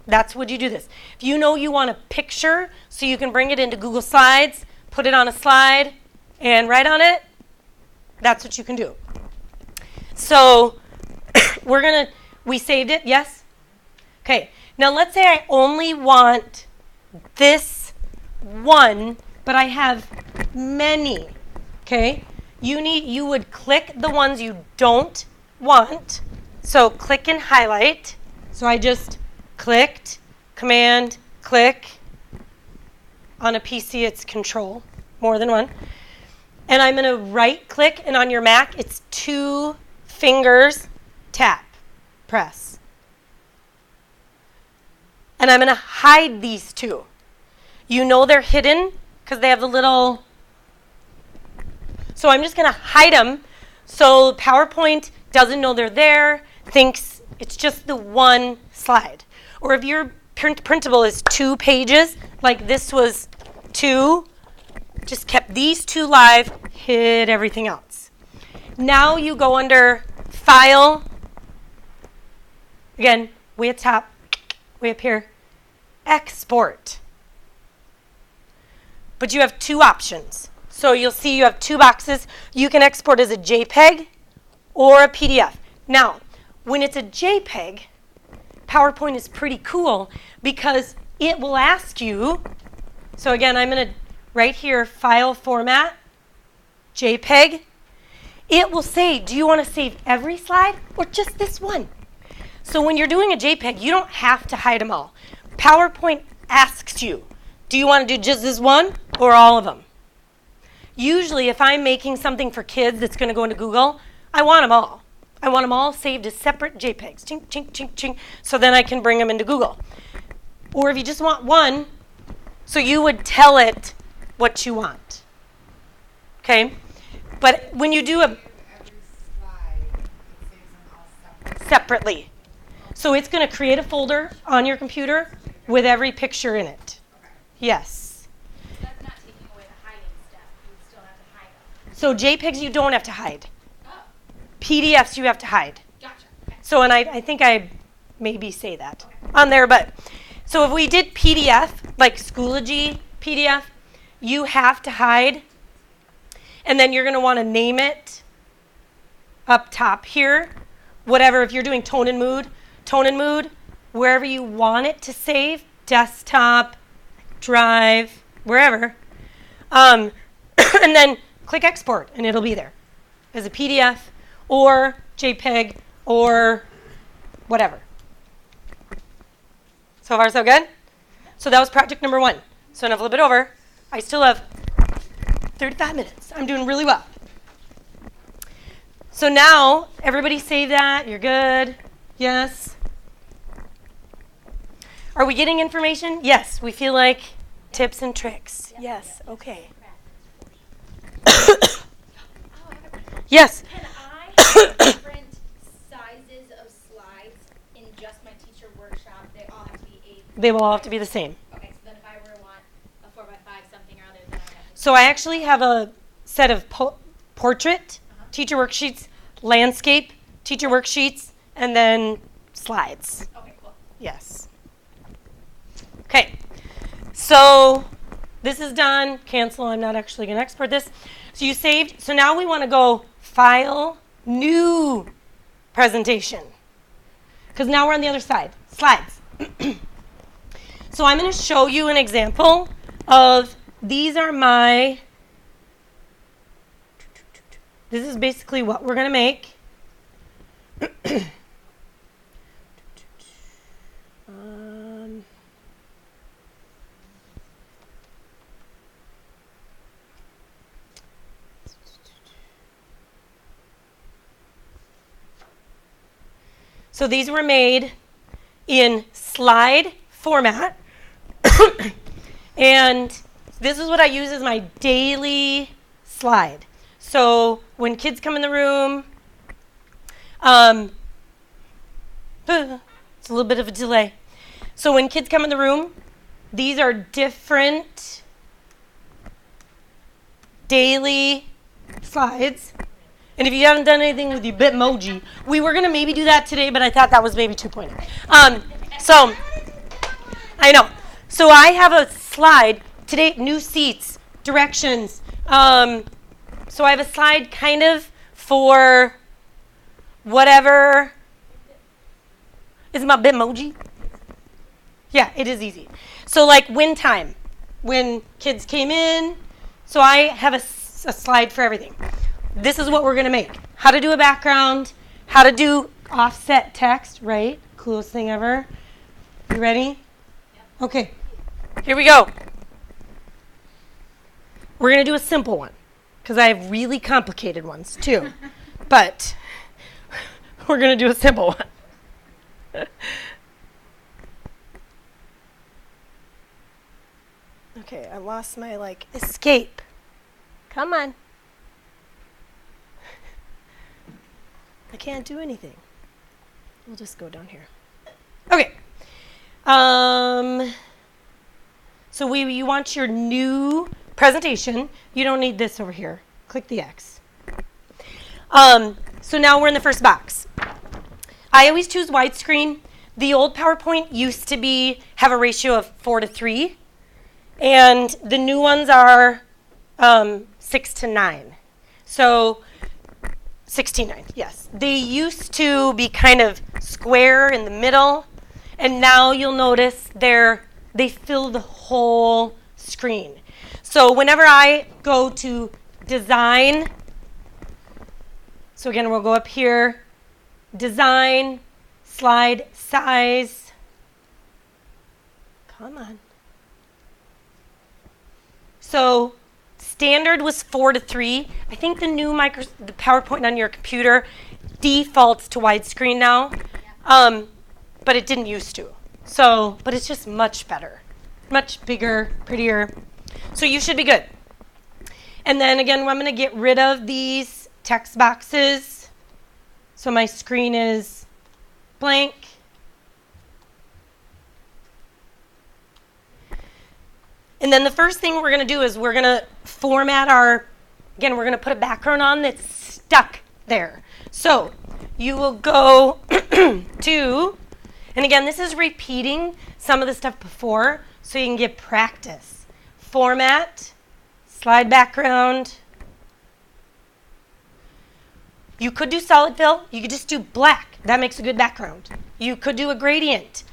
that's when you do this. If you know you want a picture so you can bring it into Google Slides, put it on a slide, and write on it, that's what you can do. So we saved it, yes? Okay, now let's say I only want this one, but I have many, okay? You would click the ones you don't want. So click and highlight. So I just clicked, command, click. On a PC, it's control, more than one. And I'm going to right click, and on your Mac, it's 2 fingers, tap, press. And I'm going to hide these 2. You know they're hidden because they have the little. So I'm just going to hide them so PowerPoint doesn't know they're there, thinks it's just the one slide. Or if your printable is 2 pages, like this was 2, just kept these 2 live, hid everything else. Now you go under File, again, way at top, way up here, Export. But you have 2 options. So you'll see you have 2 boxes. You can export as a JPEG or a PDF. Now, when it's a JPEG, PowerPoint is pretty cool because it will ask you, so again, I'm going to, right here, File Format, JPEG. It will say, do you want to save every slide or just this one? So when you're doing a JPEG, you don't have to hide them all. PowerPoint asks you, do you want to do just this one or all of them? Usually, if I'm making something for kids that's going to go into Google, I want them all. I want them all saved as separate JPEGs, ching, ching, ching, ching, so then I can bring them into Google. Or if you just want one, so you would tell it what you want. Okay? But when you do a Every slide, it saves them all separately. So it's going to create a folder on your computer with every picture in it. Yes. That's not taking away the hiding step. You would still have to hide them. So JPEGs you don't have to hide. Oh, PDFs you have to hide. gotcha. Okay. So, and I think I maybe say that on there, but so if we did PDF, like Schoology PDF, you have to hide, and then you're going to want to name it up top here, whatever, if you're doing tone and mood, wherever you want it to save, desktop, drive, wherever, and then click export, and it'll be there as a PDF or JPEG or whatever. So far, so good? So that was project number 1. So now flip it over. I still have 35 minutes. I'm doing really well. So now, everybody save that. You're good. Yes. Are we getting information? Yes. We feel like tips and tricks. Yes. Okay. Yes. Can I have different sizes of slides in just my teacher workshop? They all have to be 8. They will all have to be the same. Okay, so then if I were to want a 4x5 something or other, then I have to. So I actually have a set of portrait, teacher worksheets, landscape, teacher worksheets, and then slides. Okay, cool. Yes. Okay. So this is done. Cancel. I'm not actually going to export this. So you saved. So now we want to go File, New Presentation. Because now we're on the other side. Slides. So I'm going to show you an example of, these are my, this is basically what we're going to make. So these were made in slide format. And this is what I use as my daily slide. So when kids come in the room, it's a little bit of a delay. So when kids come in the room, these are different daily slides. And if you haven't done anything with your Bitmoji, we were going to maybe do that today, but I thought that was maybe too pointed. So, I know. So I have a slide today, new seats, directions. So I have a slide kind of for whatever. Is my Bitmoji? Yeah, it is easy. So like win time, when kids came in. So I have a slide for everything. This is what we're going to make. How to do a background, how to do offset text, right? Coolest thing ever. You ready? Okay, here we go. We're going to do a simple one because I have really complicated ones too. But we're going to do a simple one. Okay, I lost my escape. Come on. I can't do anything. We'll just go down here. Okay. So you want your new presentation. You don't need this over here. Click the X. So now we're in the first box. I always choose widescreen. The old PowerPoint used to have a ratio of 4:3, and the new ones are 6:9. So 16:9, yes. They used to be kind of square in the middle, and now you'll notice they fill the whole screen. So whenever I go to design, so again, we'll go up here, design, slide size. Come on. So standard was 4:3. I think the new the PowerPoint on your computer defaults to widescreen now, but it didn't used to. So, but it's just much better, much bigger, prettier. So you should be good. And then again, I'm going to get rid of these text boxes. So my screen is blank. And then the first thing we're going to do is we're going to format we're going to put a background on that's stuck there. So you will go to, and again, this is repeating some of the stuff before so you can get practice. Format, slide background. You could do solid fill. You could just do black. That makes a good background. You could do a gradient.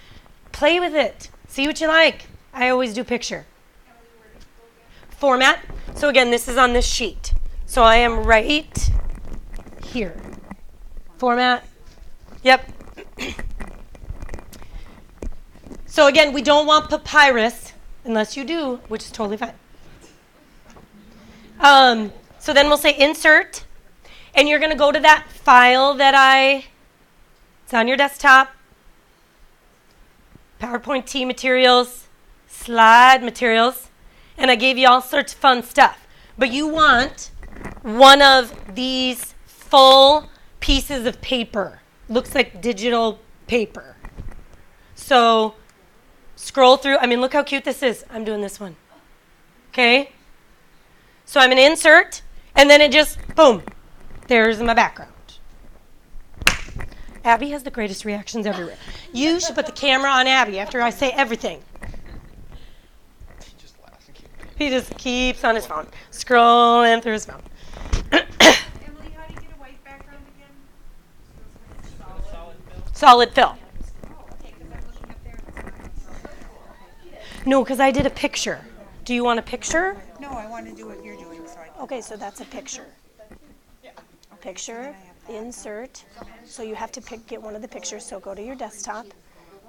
Play with it. See what you like. I always do picture. Format. So again, this is on this sheet. So I am right here. Format. Yep. So again, we don't want papyrus unless you do, which is totally fine. So then we'll say insert, and you're going to go to that file it's on your desktop, PowerPoint T materials, slide materials, and I gave you all sorts of fun stuff. But you want one of these full pieces of paper. Looks like digital paper. So scroll through. Look how cute this is. I'm doing this one. Okay? So I'm going to insert, and then it just, boom, there's my background. Abby has the greatest reactions everywhere. You should put the camera on Abby after I say everything. He just keeps on his phone, scrolling through his phone. Emily, how do you get a white background again? Solid fill. Oh, okay, because I'm looking up there and it's not. No, because I did a picture. Do you want a picture? No, I want to do what you're doing, so I can. Okay, so that's a picture. Picture, insert. So you have to get one of the pictures. So go to your desktop,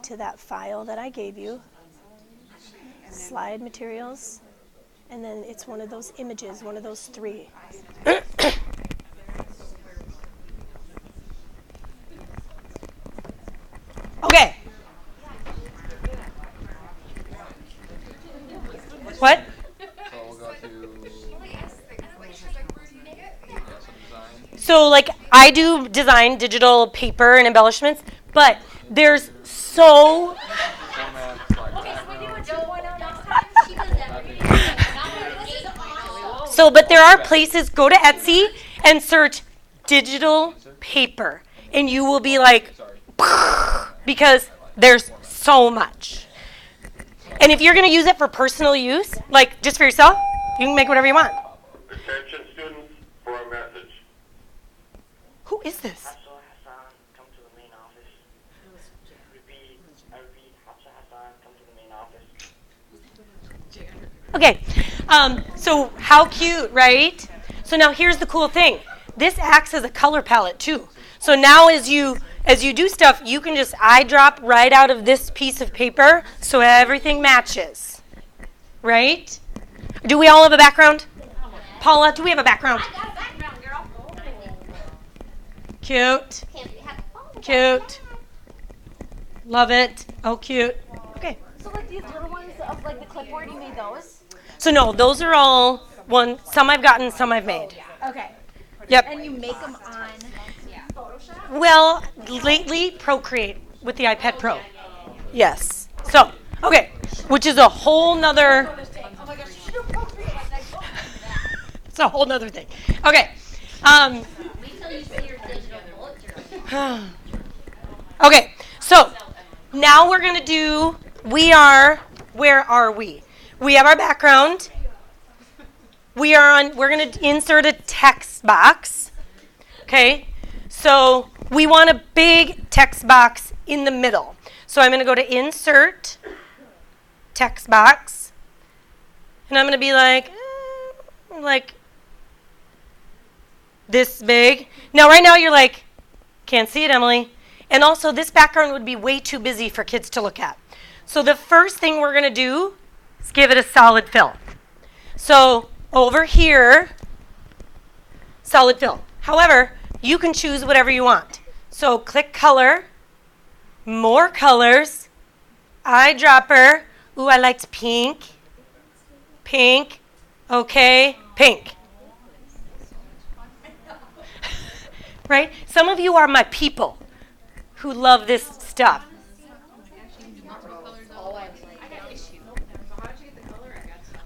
to that file that I gave you, slide materials, and then it's one of those images, one of those three. Okay. What? So like I do design digital paper and embellishments, but there's so but there are places, go to Etsy and search digital paper and you will be like because there's so much. And if you're going to use it for personal use, like just for yourself, you can make whatever you want. Attention students for a message. Who is this? Hafsa Hassan, come to the main office. Repeat, I repeat, Hafsa Hassan, come to the main office. Okay, so how cute, right? So now here's the cool thing. This acts as a color palette too. So now as you do stuff, you can just eyedrop right out of this piece of paper so everything matches, right? Do we all have a background? Paula, do we have a background? Cute. Cute. Love it. Oh, cute. Okay. So like these little ones of like the clipboard, you made those? So no, those are all some I've gotten, some I've made. Okay. Yep. And you make them on Photoshop? Well, lately, Procreate with the iPad Pro. Yes. So, okay, which is a whole nother. Oh my gosh, you should do Procreate. It's a whole nother thing. Okay. Wait till you see your digital bullet journal. Okay, so now we're going to do, where are we? We have our background. We're going to insert a text box. Okay, so we want a big text box in the middle. So I'm going to go to insert text box. And I'm going to be like this big. Now right now you're like, can't see it, Emily. And also this background would be way too busy for kids to look at. So the first thing we're going to do is give it a solid fill. So over here, solid fill. However, you can choose whatever you want. So click color, more colors, eyedropper. Ooh, I liked pink. Pink. Okay, pink. Right? Some of you are my people who love this stuff.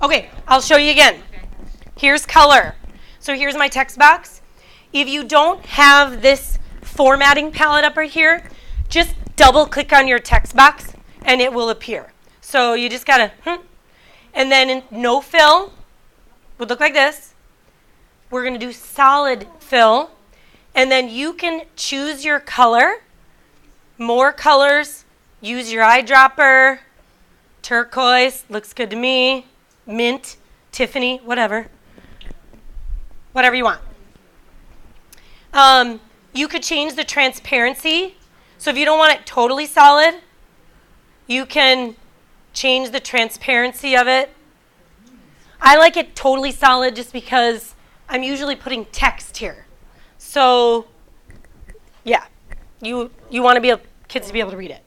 Okay, I'll show you again. Here's color. So here's my text box. If you don't have this formatting palette up right here, just double click on your text box and it will appear. So you just gotta, and then in no fill would look like this. We're gonna do solid fill, and then you can choose your color, more colors, use your eyedropper, turquoise, looks good to me, mint, Tiffany, whatever you want. You could change the transparency. So if you don't want it totally solid, you can change the transparency of it. I like it totally solid just because I'm usually putting text here. So yeah, you want to kids to be able to read it.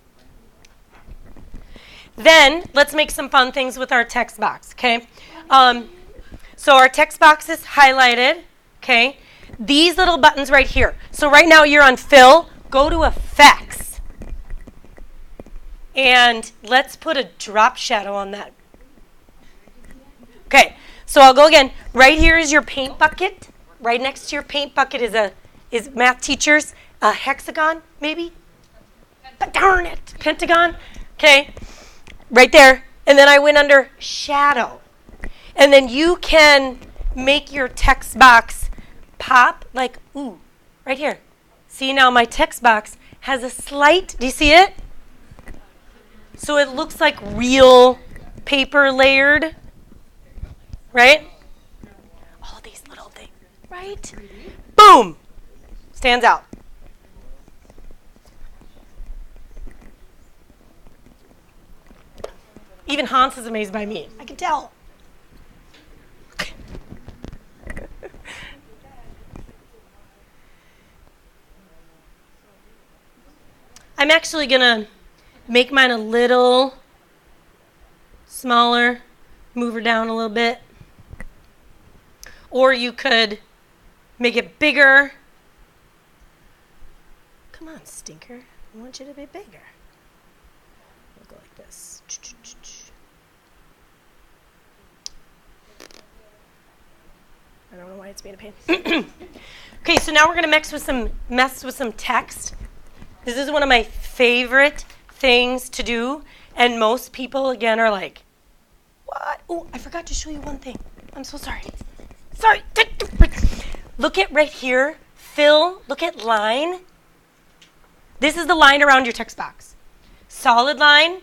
Then let's make some fun things with our text box, okay? So our text box is highlighted, okay? These little buttons right here. So right now you're on fill, go to effects. And let's put a drop shadow on that. Okay, so I'll go again. Right here is your paint bucket. Right next to your paint bucket is math teachers, a hexagon, maybe? But darn it, pentagon. Okay, right there. And then I went under shadow. And then you can make your text box pop like, ooh, right here. See, now my text box has a slight, do you see it? So it looks like real paper layered, right? All these little things, right? Boom! Stands out. Even Hans is amazed by me. I can tell. I'm actually going to make mine a little smaller, move her down a little bit. Or you could make it bigger. Come on, stinker. I want you to be bigger. We'll go like this. I don't know why it's being a pain. Okay, so now we're going to mess with some text. This is one of my favorite things to do, and most people, again, are like, what? Oh, I forgot to show you one thing. I'm so sorry. Sorry. Look at right here. Fill, look at line. This is the line around your text box. Solid line.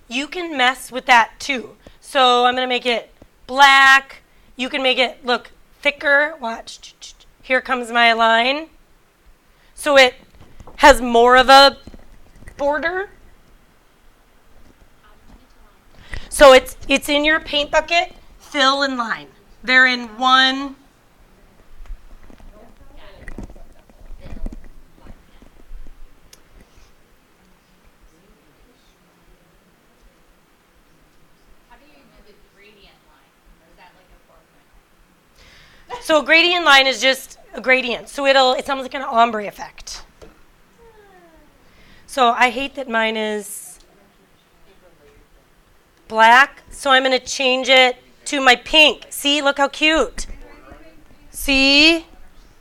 You can mess with that too. So I'm going to make it black. You can make it look thicker. Watch. Here comes my line. So it has more of a border. So it's in your paint bucket, fill and line. They're in one. How do you do the gradient line? Or is that like a formula? So a gradient line is just a gradient. So it's almost like an ombre effect. So I hate that mine is black, so I'm going to change it to my pink. See, look how cute. See?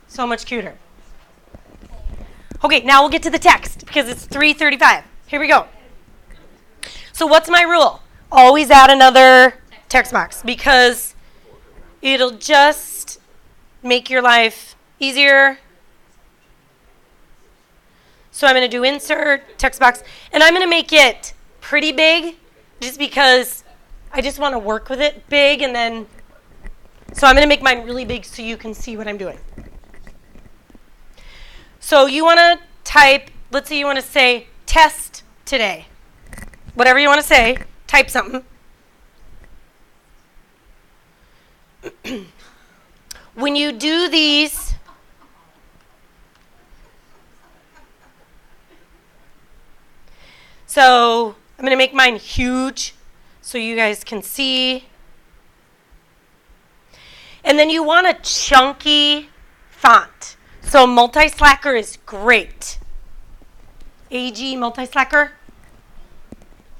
So much cuter. Okay, now we'll get to the text because it's 3:35. Here we go. So what's my rule? Always add another text box because it'll just make your life easier. So I'm going to do insert, text box, and I'm going to make it pretty big just because I just want to work with it big, and then, so I'm going to make mine really big so you can see what I'm doing. So you want to type, let's say you want to say test today. Whatever you want to say, type something. When you do these, so I'm going to make mine huge so you guys can see. And then you want a chunky font. So multi-slacker is great. AG multi-slacker?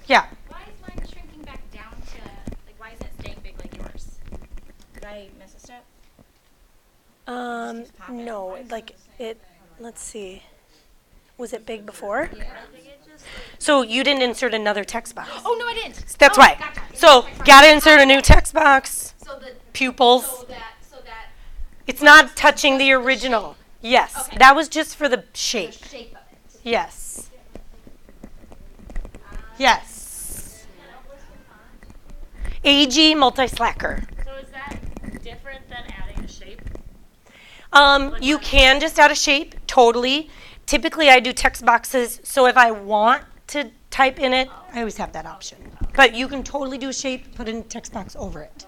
Yeah. Why is mine shrinking back down to, like, why isn't it staying big like yours? Did I miss a step? No, like it, let's see. Was it big before? So you didn't insert another text box. Oh, no, I didn't. That's Oh, why. gotcha. So gotta insert a new text box. So the Pupils. so that It's not touching the original. Yes, Okay. that was just for the the shape. shape of it. Yes. Yes. AG multi-slacker. So is that different than adding a shape? You can just add a shape, totally. Typically, I do text boxes, so if I want to type in it, I always have that option. But you can totally do a shape, put in a text box over it.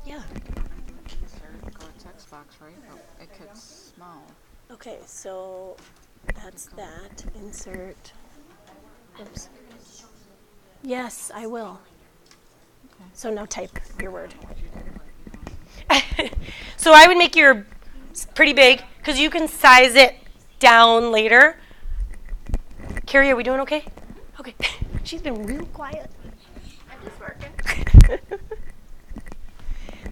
Yeah. Text box, right? Oh, it gets small. Okay, so that's that. Insert. Oops. Yes, I will. Okay. So now type your word. So I would make your pretty big because you can size it down later. Carrie, are we doing okay? Okay. She's been real quiet. I'm just working.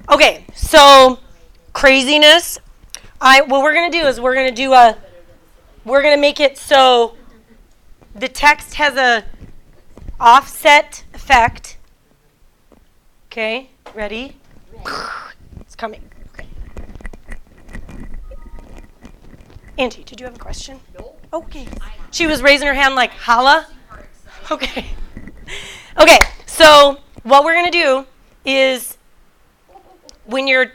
Okay, so craziness. What we're gonna do is we're gonna make it so the text has a offset effect. Okay, ready? It's coming. Okay. Angie, did you have a question? Nope. Okay. She was raising her hand like, holla. Okay. Okay, so what we're going to do is when your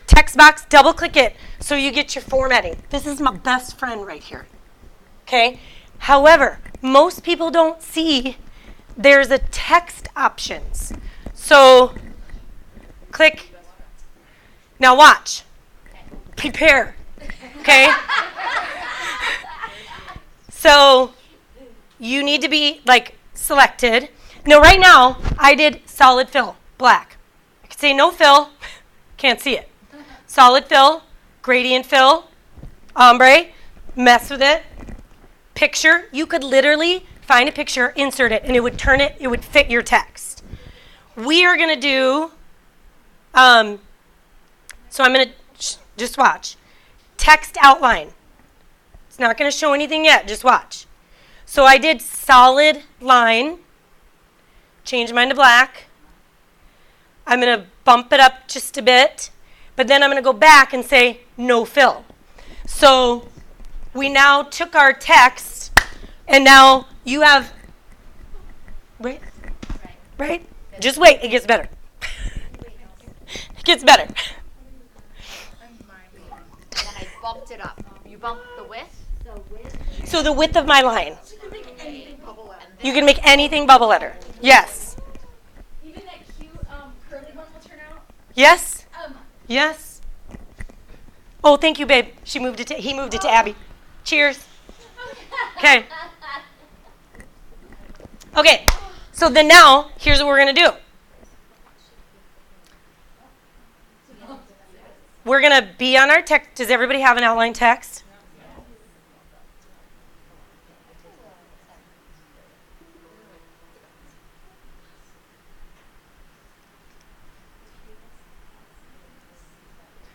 text box, double click it so you get your formatting. This is my best friend right here. Okay? However, most people don't see there's a text options. So click. Now watch. Prepare. Okay? So you need to be like selected. Now right now I did solid fill, black. I could say no fill, can't see it. Solid fill, gradient fill, ombre, mess with it. Picture, you could literally find a picture, insert it, and it would turn it, it would fit your text. We are going to do, so I'm going to, just watch. Text outline. It's not going to show anything yet, just watch. So I did solid line, change mine to black. I'm going to bump it up just a bit, but then I'm going to go back and say no fill. So we now took our text, and now you have, right? Right? Just wait, it gets better. It gets better. And then I bumped it up. You bumped the width? So the width of my line. You can make anything bubble letter. Yes. Even that cute curly one will turn out. Yes? Yes. Oh, thank you, babe. He moved it to Abby. Cheers. Okay. Okay. So then now, here's what we're going to do. We're going to be on our text. Does everybody have an outline text?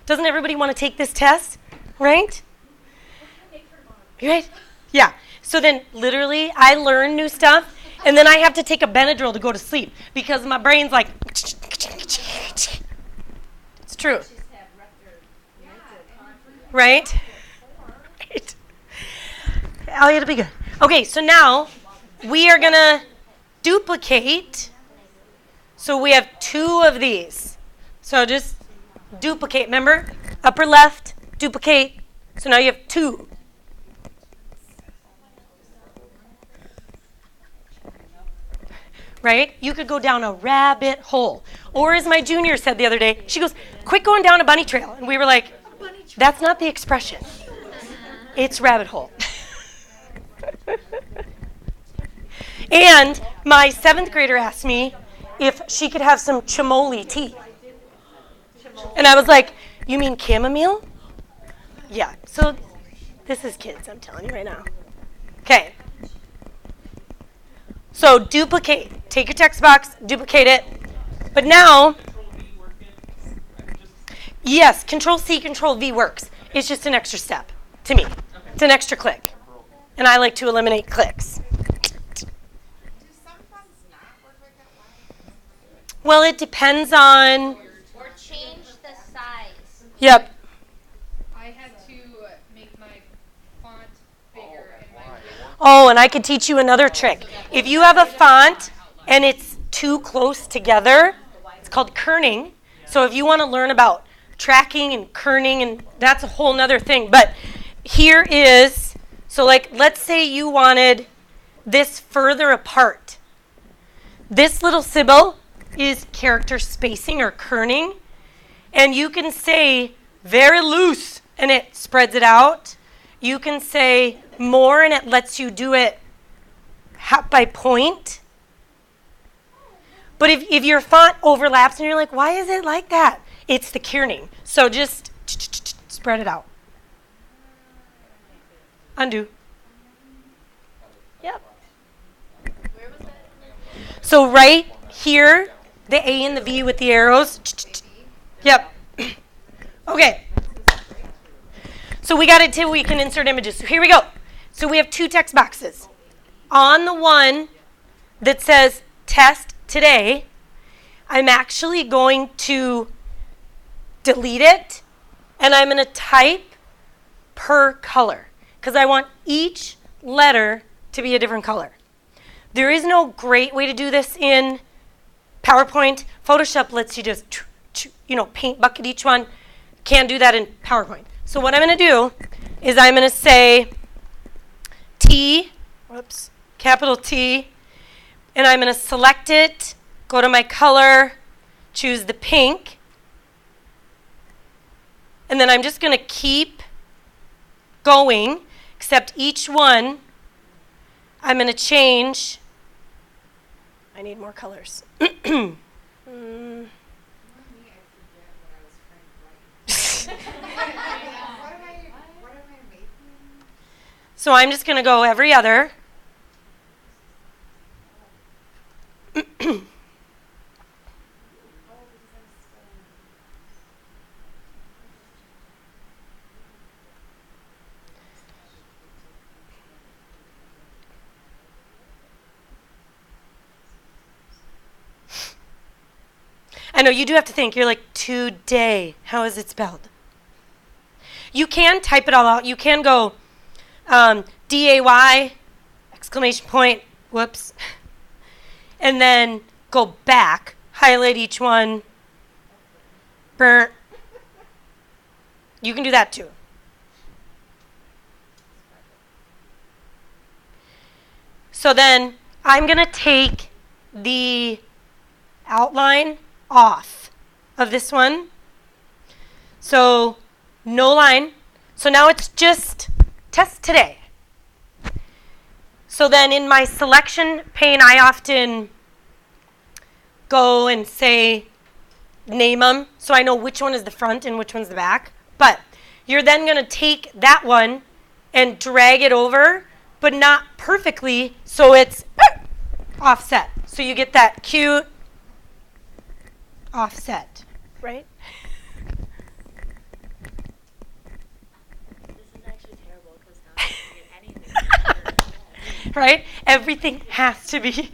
Doesn't everybody want to take this test? Right? Right? Yeah. So then literally I learn new stuff and then I have to take a Benadryl to go to sleep because my brain's like, it's true. Right? Right. Elliot, it'll be good. Okay, so now we are going to duplicate. So we have 2 of these. So just duplicate, remember? Upper left, duplicate. So now you have 2. Right? You could go down a rabbit hole. Or as my junior said the other day, she goes, quit going down a bunny trail. And we were like, that's not the expression. It's rabbit hole. And my 7th grader asked me if she could have some chamomile tea. And I was like, you mean chamomile? Yeah. So this is kids, I'm telling you right now. Okay. So duplicate. Take your text box, duplicate it. But now, yes, Control-C, Control-V works. It's just an extra step to me. It's an extra click. And I like to eliminate clicks. Well, it depends on... Or change the size. Yep. I had to make my font bigger and my Oh, and I could teach you another trick. If you have a font and it's too close together, it's called kerning. So if you want to learn about tracking and kerning, and that's a whole nother thing. But here is, so like let's say you wanted this further apart. This little symbol is character spacing or kerning. And you can say very loose and it spreads it out. You can say more and it lets you do it by point. But if your font overlaps and you're like, why is it like that? It's the kerning. So just spread it out. Undo. Yep. So right here, the A and the V with the arrows. Yep. Okay. So we got it till we can insert images. So here we go. So we have 2 text boxes. On the one that says test today, I'm actually going to delete it and I'm going to type per color because I want each letter to be a different color. There is no great way to do this in PowerPoint. Photoshop lets you just, paint bucket each one. Can't do that in PowerPoint. So what I'm going to do is I'm going to say T, capital T, and I'm going to select it, go to my color, choose the pink, and then I'm just going to keep going, except each one I'm going to change. I need more colors. So I'm just going to go every other. I know you do have to think. You're like, today. How is it spelled? You can type it all out. You can go DAY, exclamation point, whoops. And then go back, highlight each one, burnt. You can do that too. So then I'm going to take the outline off of this one. So no line. So now it's just test today. So then in my selection pane, I often go and say, name them, so I know which one is the front and which one's the back. But you're then going to take that one and drag it over, but not perfectly, so it's offset. So you get that cute offset, right? This is actually terrible because now I can't get anything. Right? Everything has to be.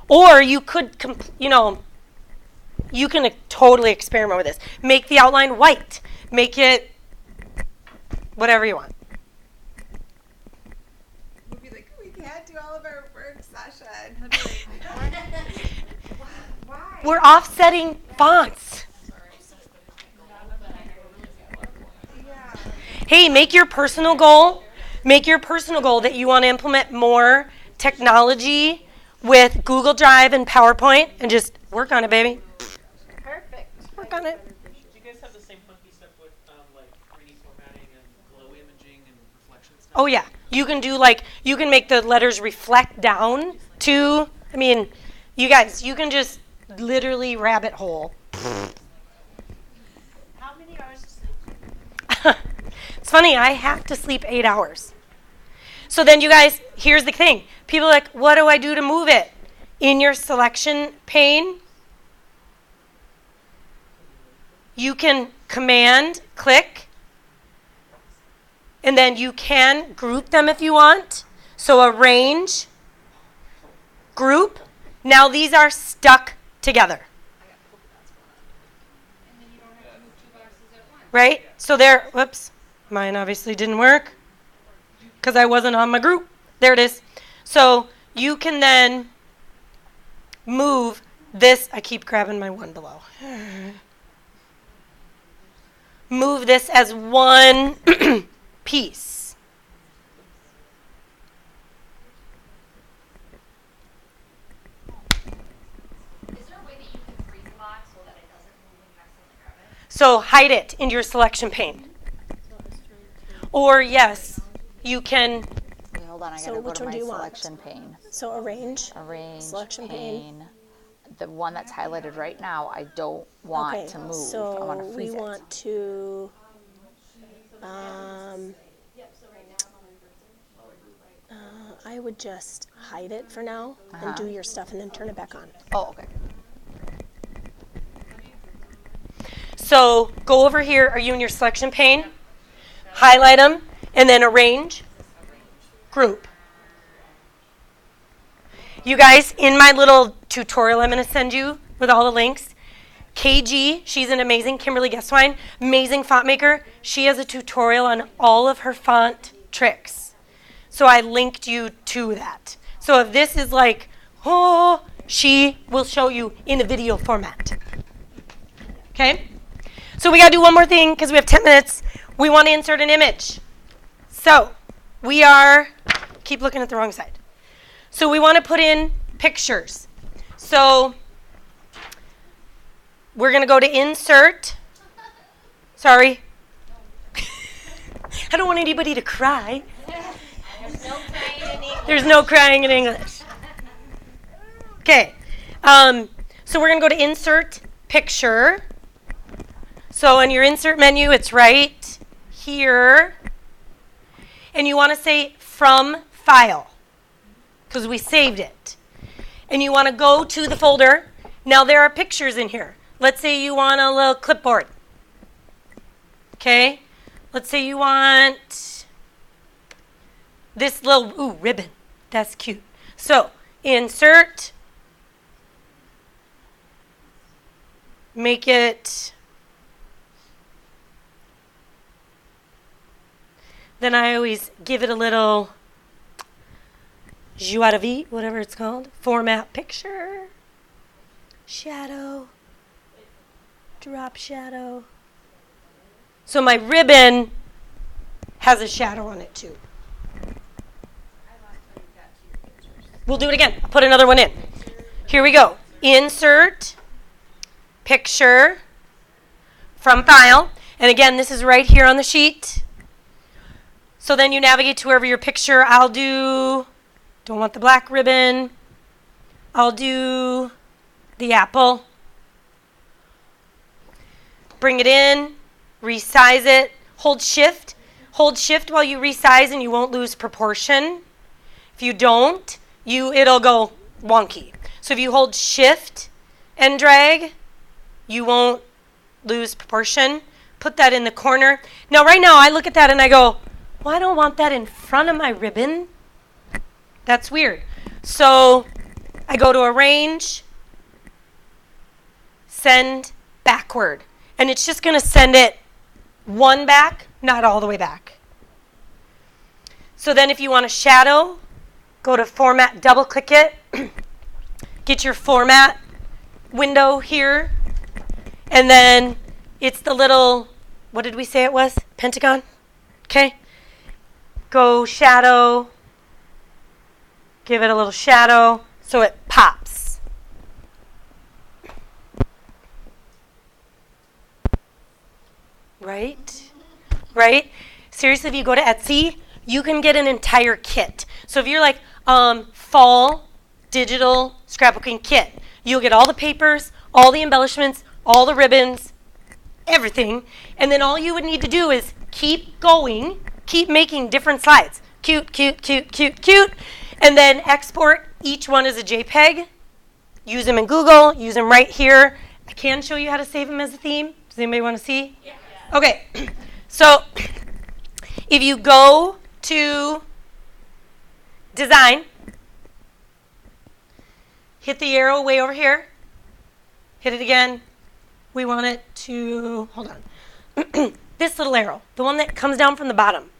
Or you could, you can totally experiment with this. Make the outline white. Make it whatever you want. We'll be like, we can't do all of our work session. Why? We're offsetting fonts. Yeah. Hey, make your personal goal. Make your personal goal that you want to implement more technology with Google Drive and PowerPoint and just work on it, baby. Perfect. Work on it. Do you guys have the same funky stuff with like 3D formatting and glow imaging and reflection stuff? Oh yeah, you can make the letters reflect down to, you guys, you can just literally rabbit hole. How many hours of sleep? It's funny, I have to sleep 8 hours. So then you guys, here's the thing. People are like, what do I do to move it? In your selection pane, you can command click, and then you can group them if you want. So arrange, group. Now these are stuck together. Right? So there, whoops, mine obviously didn't work because I wasn't on my group. There it is. So you can then move this. I keep grabbing my one below. Move this as one piece. Is there a way that you can freeze the box so that it doesn't move when you accidentally grab it? So hide it in your selection pane. Or yes, you can. Wait, hold on, I gotta go to my selection pane. So arrange. Arrange Selection pane. The one that's highlighted right now, I don't want to move. I want to So freeze we it. want to. I would just hide it for now and do your stuff and then turn it back on. Oh, okay. So go over here. Are you in your selection pane? Highlight them and then arrange, group. You guys, in my little tutorial I'm going to send you with all the links, KG, she's an amazing, Kimberly Guesswine, amazing font maker. She has a tutorial on all of her font tricks. So I linked you to that. So if this is like, oh, she will show you in a video format. Okay? So we got to do one more thing because we have 10 minutes. We want to insert an image. So we are, keep looking at the wrong side. So we want to put in pictures. So we're going to go to insert. Sorry. I don't want anybody to cry. There's no crying in English. Okay. So we're going to go to insert picture. So in your insert menu, it's right here. And you want to say from file because we saved it. And you want to go to the folder. Now there are pictures in here. Let's say you want a little clipboard. Okay? Let's say you want this little, ribbon. That's cute. So, insert. Make it. Then I always give it a little joie de vie, whatever it's called. Format picture. Shadow. Drop shadow. So my ribbon has a shadow on it too. We'll do it again. I'll put another one in. Here we go. Insert picture from file. And again, this is right here on the sheet. So then you navigate to wherever your picture. Don't want the black ribbon. I'll do the apple. Bring it in. Resize it. Hold shift. Hold shift while you resize and you won't lose proportion. If you don't, it'll go wonky. So if you hold shift and drag, you won't lose proportion. Put that in the corner. Now right now I look at that and I go, well, I don't want that in front of my ribbon. That's weird. So I go to arrange, send backward. And it's just going to send it one back, not all the way back. So then if you want a shadow, go to format, double click it. Get your format window here. And then it's the little, what did we say it was? Pentagon? Okay. Go shadow. Give it a little shadow so it pops. Right? Seriously, if you go to Etsy, you can get an entire kit. So if you're like, fall digital scrapbooking kit, you'll get all the papers, all the embellishments, all the ribbons, everything. And then all you would need to do is keep going, keep making different slides. Cute, cute, cute, cute, cute. And then export each one as a JPEG. Use them in Google, use them right here. I can show you how to save them as a theme. Does anybody want to see? Yeah. Okay, so if you go to design, hit the arrow way over here, hit it again. We want it to, hold on, this little arrow, the one that comes down from the bottom,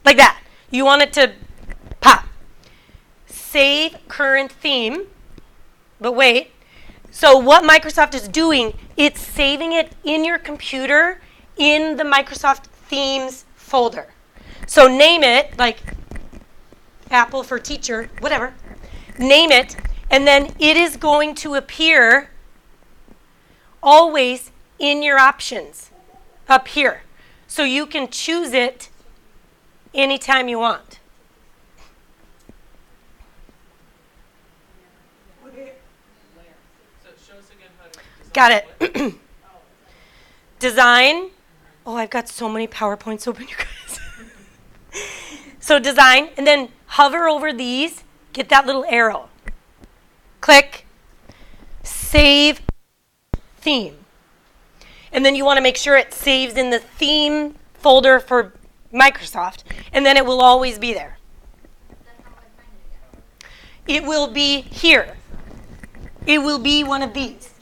like that. You want it to pop. Save current theme, but wait. So what Microsoft is doing, it's saving it in your computer in the Microsoft Themes folder. So name it, like Apple for teacher, whatever. Name it, and then it is going to appear always in your options up here. So you can choose it anytime you want. Got it. Design. Oh, I've got so many PowerPoints open, you guys. So design, and then hover over these, get that little arrow. Click, save theme. And then you want to make sure it saves in the theme folder for Microsoft, and then it will always be there. It will be here. It will be one of these.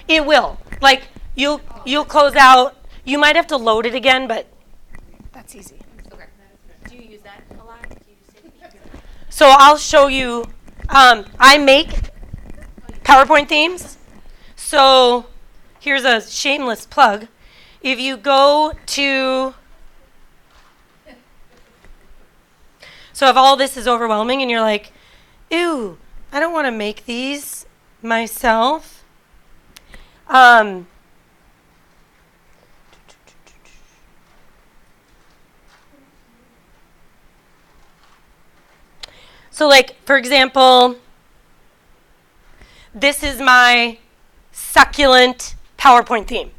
It will. Like, you'll close out. You might have to load it again, but that's easy. Do you use that a lot? Do you say So I'll show you. I make PowerPoint themes. So here's a shameless plug. If you go to, so if all this is overwhelming and you're like, ew, I don't want to make these myself. So like, for example, this is my succulent PowerPoint theme.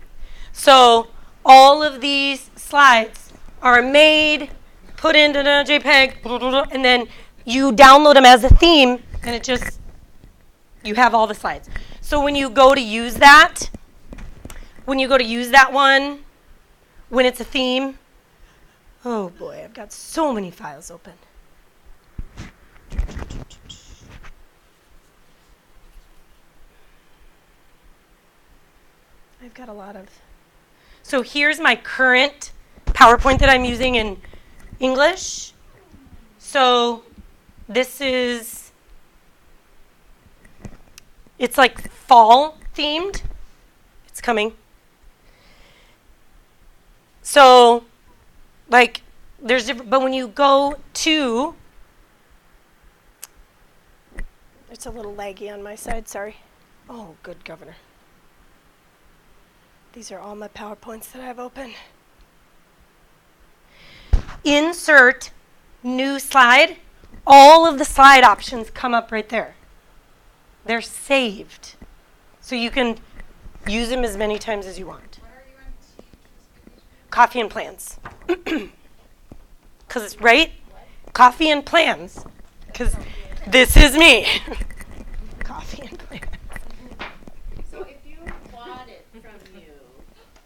So all of these slides are made, put into the JPEG, and then you download them as a theme, and it just, you have all the slides. So when you go to use that, one, when it's a theme, oh boy, I've got so many files open. I've got a lot of. So here's my current PowerPoint that I'm using in English. So this is, it's like fall themed. It's coming. So like there's different, but when you go to, it's a little laggy on my side, sorry. Oh, good governor. These are all my PowerPoints that I have open. Insert new slide. All of the slide options come up right there. They're saved. So you can use them as many times as you want. What are you on teachers? Coffee and plans. Because it's right? Coffee and plans. Because this is me. Coffee and plans. So if you want it from you,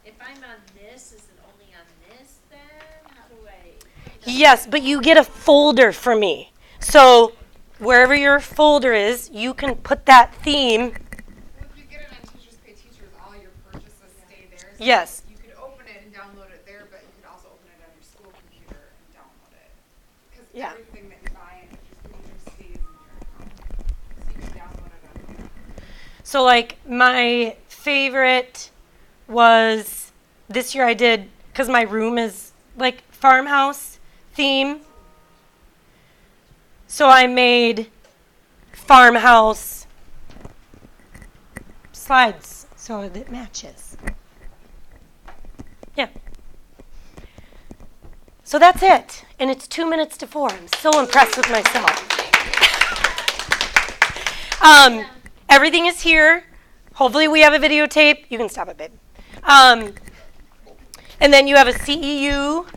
if I'm on this, is it only on this then? How do I? Yes, but you get a folder from me. So wherever your folder is, you can put that theme. Well, if you get it on Teachers Pay Teachers, all your purchases stay there. So Yes. You could open it and download it there, but you could also open it on your school computer and download it. Because Yeah. everything that you buy in Teachers Pay Teachers stays in your account. So you can download it on there. So like my favorite was this year I did, because my room is like farmhouse theme. So I made farmhouse slides so it matches. Yeah. So that's it. And it's 2 minutes to 4. I'm so impressed with myself. Everything is here. Hopefully we have a videotape. You can stop it, babe. And then you have a CEU